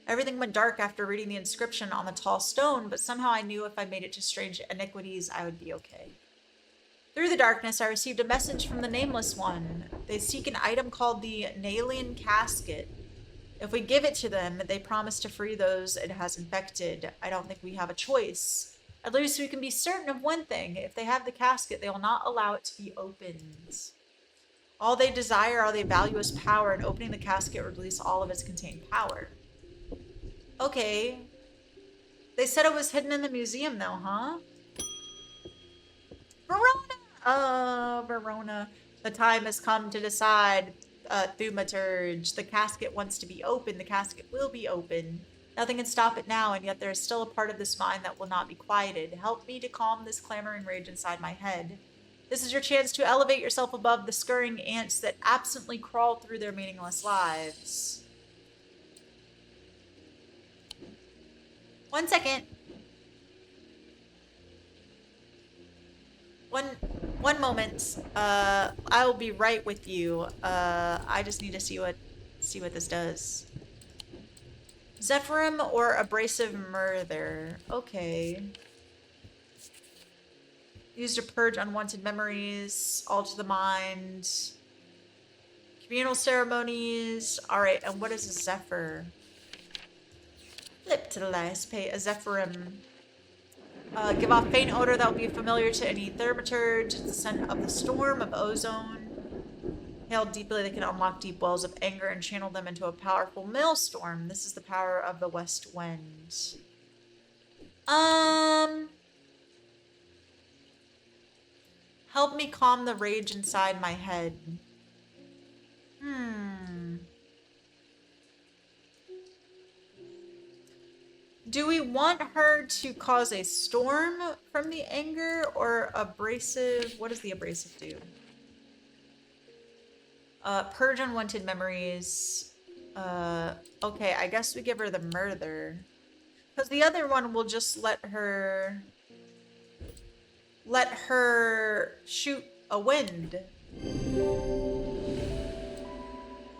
Everything went dark after reading the inscription on the tall stone, but somehow I knew if I made it to Strange Iniquities, I would be okay. Through the darkness, I received a message from the Nameless One. They seek an item called the Nalian Casket. If we give it to them, they promise to free those it has infected. I don't think we have a choice. At least we can be certain of one thing. If they have the casket, they will not allow it to be opened. All they desire, all they value is power, and opening the casket will release all of its contained power. Okay. They said it was hidden in the museum, though, huh? Verona! Oh, Verona. The time has come to decide, Thaumaturge. The casket wants to be open. The casket will be open. Nothing can stop it now, and yet there is still a part of this mind that will not be quieted. Help me to calm this clamoring rage inside my head. This is your chance to elevate yourself above the scurrying ants that absently crawl through their meaningless lives. 1 second. One moment. I will be right with you. I just need to see what this does. Zephyrim or abrasive murder. Okay. Used to purge unwanted memories, alter the mind. Communal ceremonies. Alright, and what is a zephyr? Flip to the last page. A Zephyrim. Give off faint odor that will be familiar to any thaumaturge. It's the scent of the storm of ozone. Held deeply, they can unlock deep wells of anger and channel them into a powerful maelstrom. This is the power of the west wind. Help me calm the rage inside my head. Do we want her to cause a storm from the anger or abrasive? What does the abrasive do? Purge unwanted memories. Okay, I guess we give her the murder. Because the other one will just let her shoot a wind.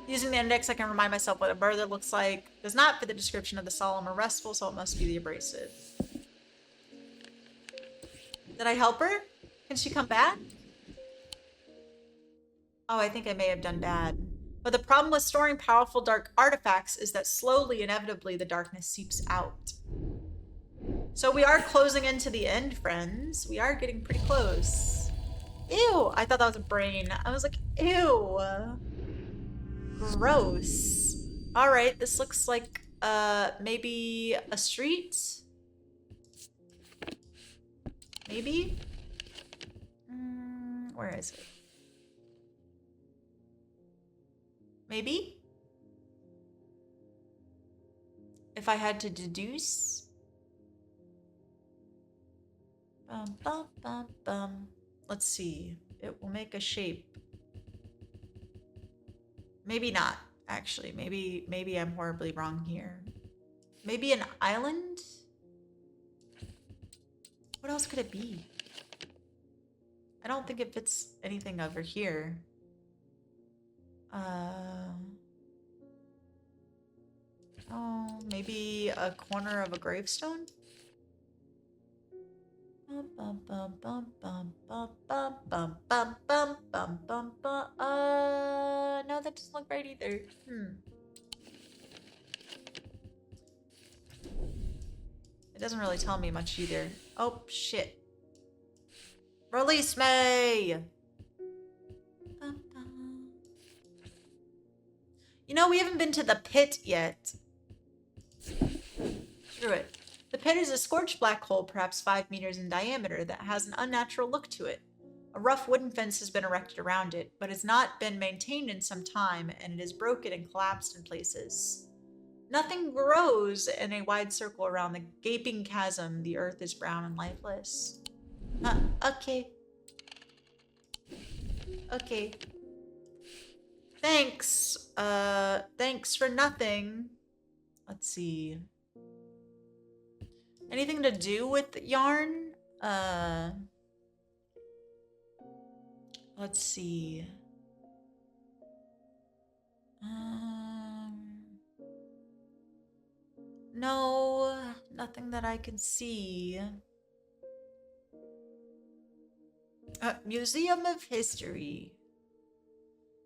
Using the index, I can remind myself what a murder looks like. Does not fit the description of the solemn or restful, so it must be the abrasive. Did I help her? Can she come back? Oh, I think I may have done bad. But the problem with storing powerful dark artifacts is that slowly, inevitably, the darkness seeps out. So we are closing into the end, friends. We are getting pretty close. Ew, I thought that was a brain. I was like, ew. Gross. All right, this looks like maybe a street. Maybe? Where is it? Maybe? If I had to deduce. Bum, bum, bum, bum. Let's see. It will make a shape. Maybe not, actually. Maybe I'm horribly wrong here. Maybe an island? What else could it be? I don't think it fits anything over here. Oh, maybe a corner of a gravestone? No, that doesn't look right either. It doesn't really tell me much either. Oh, shit. Release me! You know, we haven't been to the pit yet. Screw it. The pit is a scorched black hole, perhaps 5 meters in diameter, that has an unnatural look to it. A rough wooden fence has been erected around it, but has not been maintained in some time, and it is broken and collapsed in places. Nothing grows in a wide circle around the gaping chasm. The earth is brown and lifeless. Okay. Okay. Thanks. Thanks for nothing. Let's see. Anything to do with yarn? Let's see. No, nothing that I can see. Museum of History.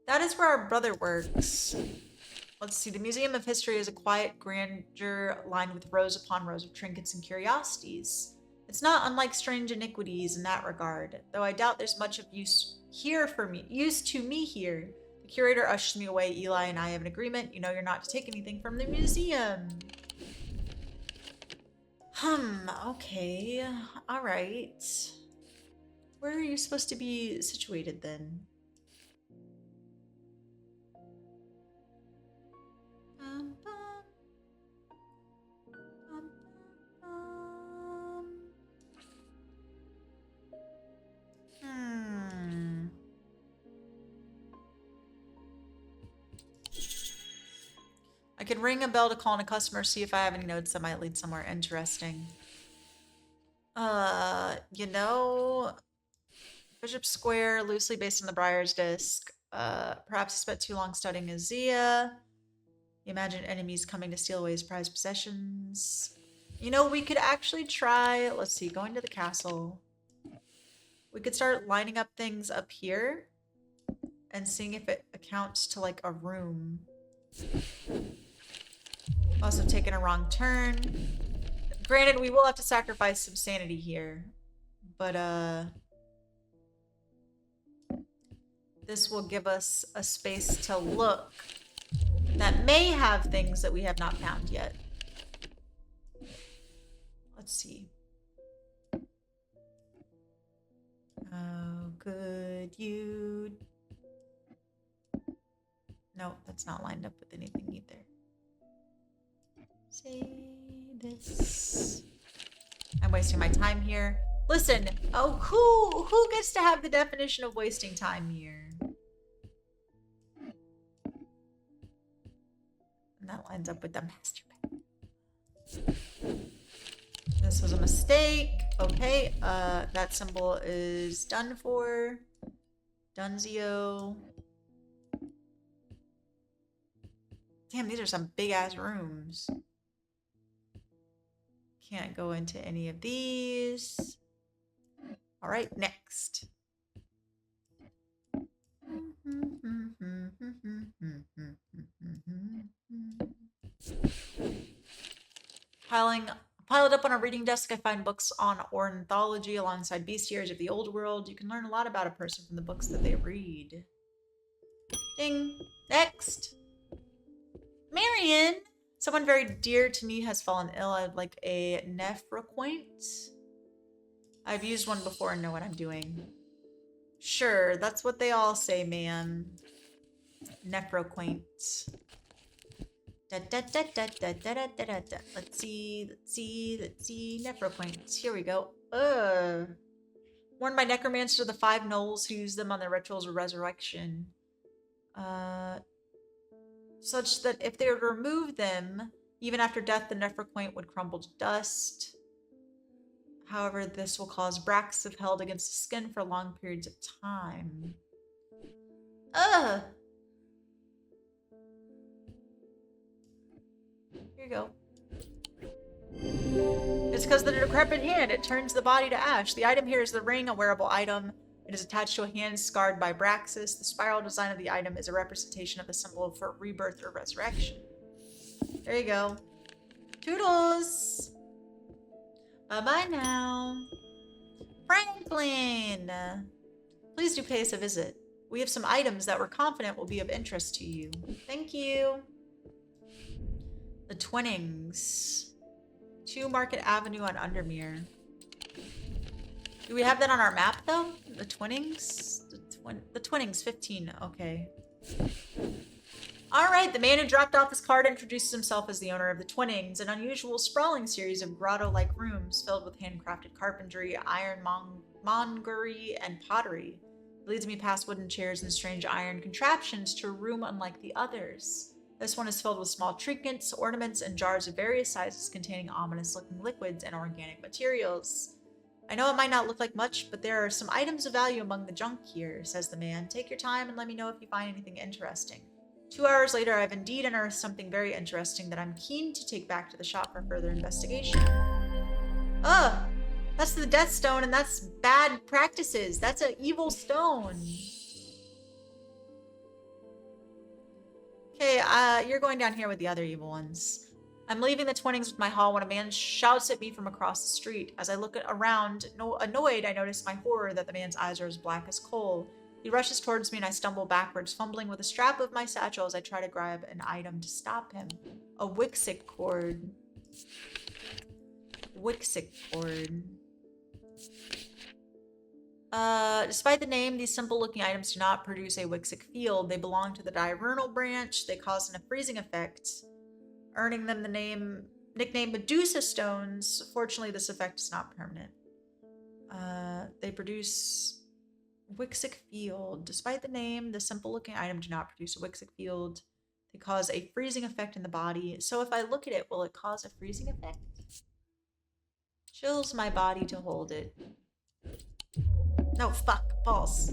That is where our brother works. Let's see. The Museum of History is a quiet grandeur lined with rows upon rows of trinkets and curiosities. It's not unlike Strange Iniquities in that regard, though I doubt there's much of use here for me. Use to me here. The curator ushers me away. Eli and I have an agreement. You know you're not to take anything from the museum. Okay. All right. Where are you supposed to be situated then? I could ring a bell to call in a customer, see if I have any notes that might lead somewhere interesting. You know, Bishop Square, loosely based on the Briar's Disc. Perhaps he spent too long studying Azia. He imagined enemies coming to steal away his prized possessions. You know, we could actually try, let's see, going to the castle. We could start lining up things up here and seeing if it accounts to like a room. Also taken a wrong turn. Granted, we will have to sacrifice some sanity here, but this will give us a space to look that may have things that we have not found yet. Let's see. How could you... No, that's not lined up with anything either. Say this. I'm wasting my time here. Listen, oh, who gets to have the definition of wasting time here? And that lines up with the master pen. This was a mistake. Okay, that symbol is done for. Dunzio. Damn, these are some big ass rooms. Can't go into any of these. All right, next. Piled up on a reading desk, I find books on ornithology alongside bestiaries of the old world. You can learn a lot about a person from the books that they read. Ding. Next. Marion. Someone very dear to me has fallen ill. I'd like a nephroquint. I've used one before and know what I'm doing. Sure, that's what they all say, man. Nephroquint. Let's see. Nephroquints. Here we go. Worn by necromancer of the 5 gnolls who use them on their rituals of resurrection. Such that if they were to remove them, even after death, the nephroquint would crumble to dust. However, this will cause bracts if held against the skin for long periods of time. Ugh! Here you go. It's because the decrepit hand, it turns the body to ash. The item here is the ring, a wearable item. It is attached to a hand scarred by Braxis. The spiral design of the item is a representation of the symbol for rebirth or resurrection. There you go. Toodles! Bye-bye now. Franklin! Please do pay us a visit. We have some items that we're confident will be of interest to you. Thank you. The Twinnings. 2 Market Avenue on Undermere. Do we have that on our map, though? The Twinnings? The Twinnings, 15. Okay. Alright, the man who dropped off his card introduces himself as the owner of the Twinnings, an unusual sprawling series of grotto-like rooms filled with handcrafted carpentry, ironmongery, and pottery. It leads me past wooden chairs and strange iron contraptions to a room unlike the others. This one is filled with small trinkets, ornaments, and jars of various sizes containing ominous-looking liquids and organic materials. I know it might not look like much, but there are some items of value among the junk here, says the man. Take your time and let me know if you find anything interesting. 2 hours later, I've indeed unearthed something very interesting that I'm keen to take back to the shop for further investigation. Ugh! That's the Death Stone, and that's bad practices. That's an evil stone. Okay, you're going down here with the other evil ones. I'm leaving the Twinnings with my haul when a man shouts at me from across the street. As I look around, annoyed, I notice my horror that the man's eyes are as black as coal. He rushes towards me and I stumble backwards, fumbling with the strap of my satchel as I try to grab an item to stop him. A Wixic cord. Wixic cord. Despite the name, these simple-looking items do not produce a Wixic field. They belong to the diurnal branch. They cause a freezing effect, earning them the nickname Medusa Stones. Fortunately, this effect is not permanent. They produce Wixic field. Despite the name, the simple-looking item do not produce a Wixic field. They cause a freezing effect in the body. So if I look at it, will it cause a freezing effect? Chills my body to hold it. No, fuck. False.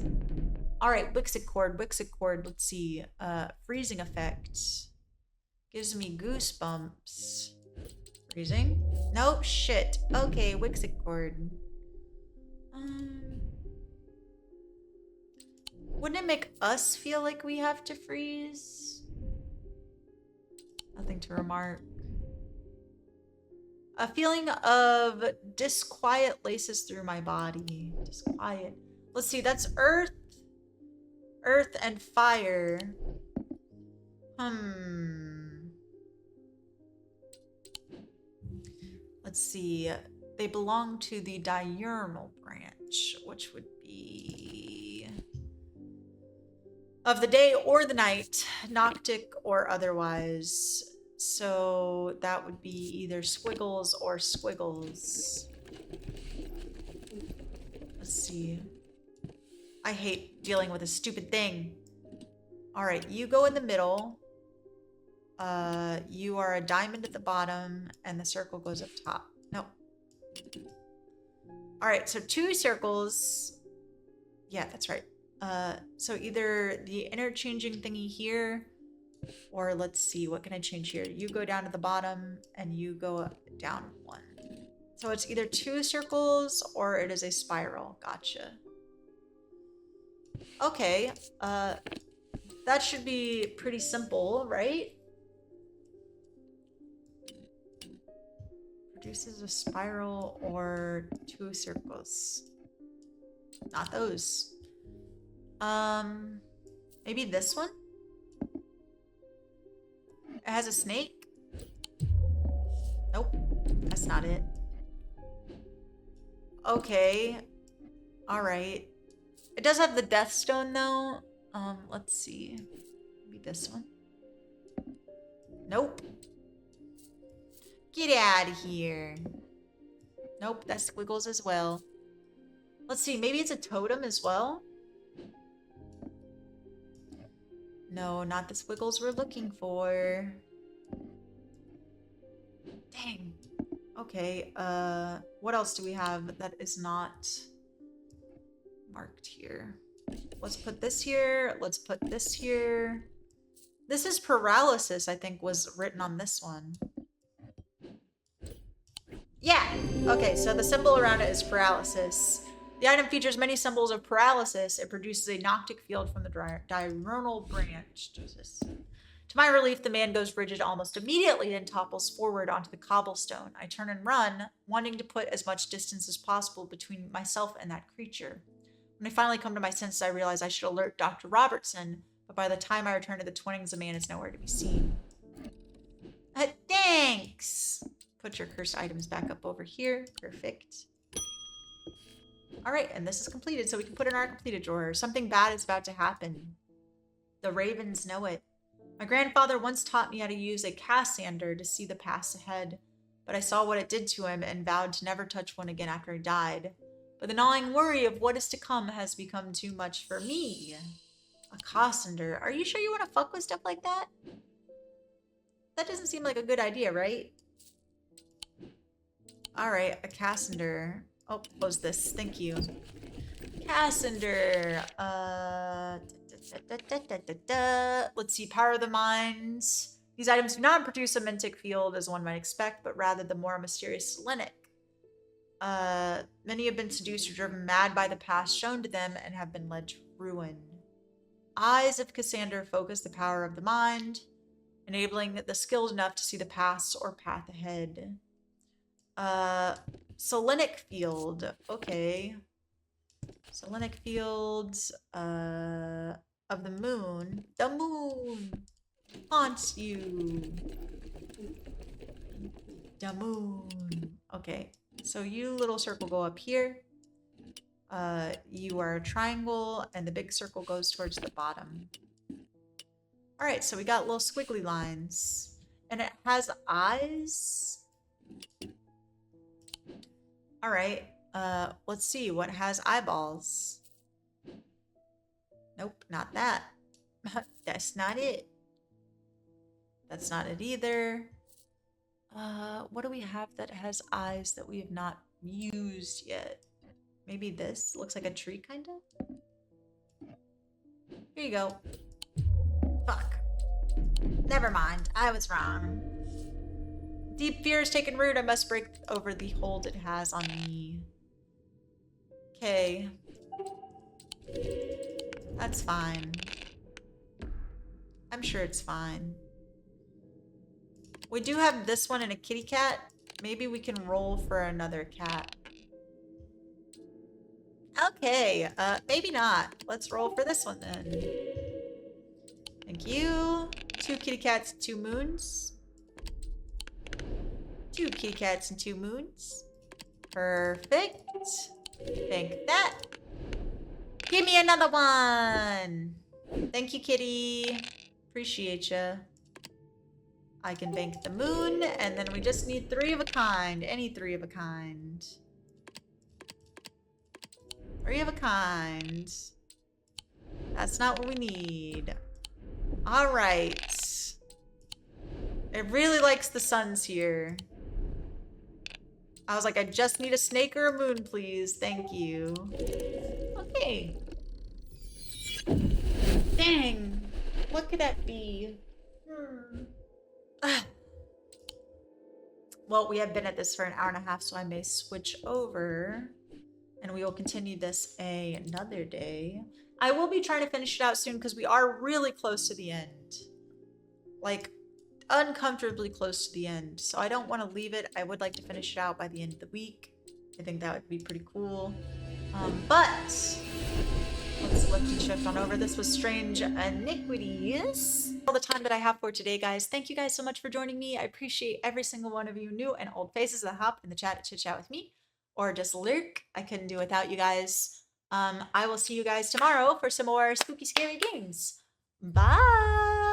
Alright, Wixic cord. Let's see. Freezing effect. Gives me goosebumps. Freezing? Nope, shit. Okay, Wixic cord. Wouldn't it make us feel like we have to freeze? Nothing to remark. A feeling of disquiet laces through my body. Disquiet. Let's see, that's earth. Earth and fire. Let's see. they belong to the diurnal branch, which would be of the day or the night, noctic or otherwise. So that would be either squiggles or squiggles. Let's see. I hate dealing with a stupid thing. All right, you go in the middle. You are a diamond at the bottom, and the circle goes up top. No. All right, so 2 circles. Yeah, that's right. So either the interchanging thingy here, or let's see, what can I change here? You go down to the bottom, and you go down 1. So it's either 2 circles, or it is a spiral. Gotcha. Okay, that should be pretty simple, right? Produces a spiral or 2 circles. Not those. Maybe this one? It has a snake? Nope, that's not it. Okay. All right. It does have the death stone though. Let's see. Maybe this one. Nope. Get out of here. Nope, that's squiggles as well. Let's see, maybe it's a totem as well? No, not the squiggles we're looking for. Dang. Okay, what else do we have that is not marked here? Let's put this here. Let's put this here. This is paralysis, I think, was written on this one. Yeah! Okay, so the symbol around it is paralysis. The item features many symbols of paralysis. It produces a noctic field from the diurnal branch. Jesus. To my relief, the man goes rigid almost immediately and topples forward onto the cobblestone. I turn and run, wanting to put as much distance as possible between myself and that creature. When I finally come to my senses, I realize I should alert Dr. Robertson, but by the time I return to the Twinnings, the man is nowhere to be seen. Thanks! Put your cursed items back up over here. Perfect. All right, and this is completed, so we can put it in our completed drawer. Something bad is about to happen. The ravens know it. My grandfather once taught me how to use a cassander to see the paths ahead, but I saw what it did to him and vowed to never touch one again after he died. But the gnawing worry of what is to come has become too much for me. A cassander. Are you sure you want to fuck with stuff like that? That doesn't seem like a good idea, right? All right, a cassander. Oh, close this. Thank you. Cassander. Let's see. Power of the minds. These items do not produce a mentic field as one might expect, but rather the more mysterious selenic. Many have been seduced or driven mad by the path shown to them and have been led to ruin. Eyes of Cassander focus the power of the mind, enabling the skilled enough to see the past or path ahead. Selenic field. Okay. Selenic fields of the moon. The moon haunts you. The moon. Okay. So you little circle go up here. You are a triangle and the big circle goes towards the bottom. All right, so we got little squiggly lines and it has eyes. All right, let's see what has eyeballs. Nope, not that. That's not it. That's not it either. What do we have that has eyes that we have not used yet? Maybe this looks like a tree, kind of. Here you go. Fuck. Never mind. I was wrong. Deep fear has taken root. I must break over the hold it has on me. Okay. That's fine. I'm sure it's fine. We do have this one and a kitty cat. Maybe we can roll for another cat. Okay, maybe not. Let's roll for this one then. Thank you. 2 kitty cats, 2 moons. 2 kitty cats and 2 moons. Perfect. Bank that. Give me another one. Thank you, kitty. Appreciate ya. I can bank the moon, and then we just need 3 of a kind. Any 3 of a kind. 3 of a kind. That's not what we need. All right. It really likes the suns here. I was like, I just need a snake or a moon, please. Thank you. Okay. Dang. What could that be? Well, we have been at this for an hour and a half, so I may switch over. And we will continue this another day. I will be trying to finish it out soon because we are really close to the end. Like, uncomfortably close to the end. So I don't want to leave it. I would like to finish it out by the end of the week. I think that would be pretty cool. But let's lift and shift on over. This was Strange Iniquities. All the time that I have for today, guys. Thank you guys so much for joining me. I appreciate every single one of you, new and old faces that hop in the chat to chit chat with me or just lurk. I couldn't do without you guys. I will see you guys tomorrow for some more spooky, scary games. Bye.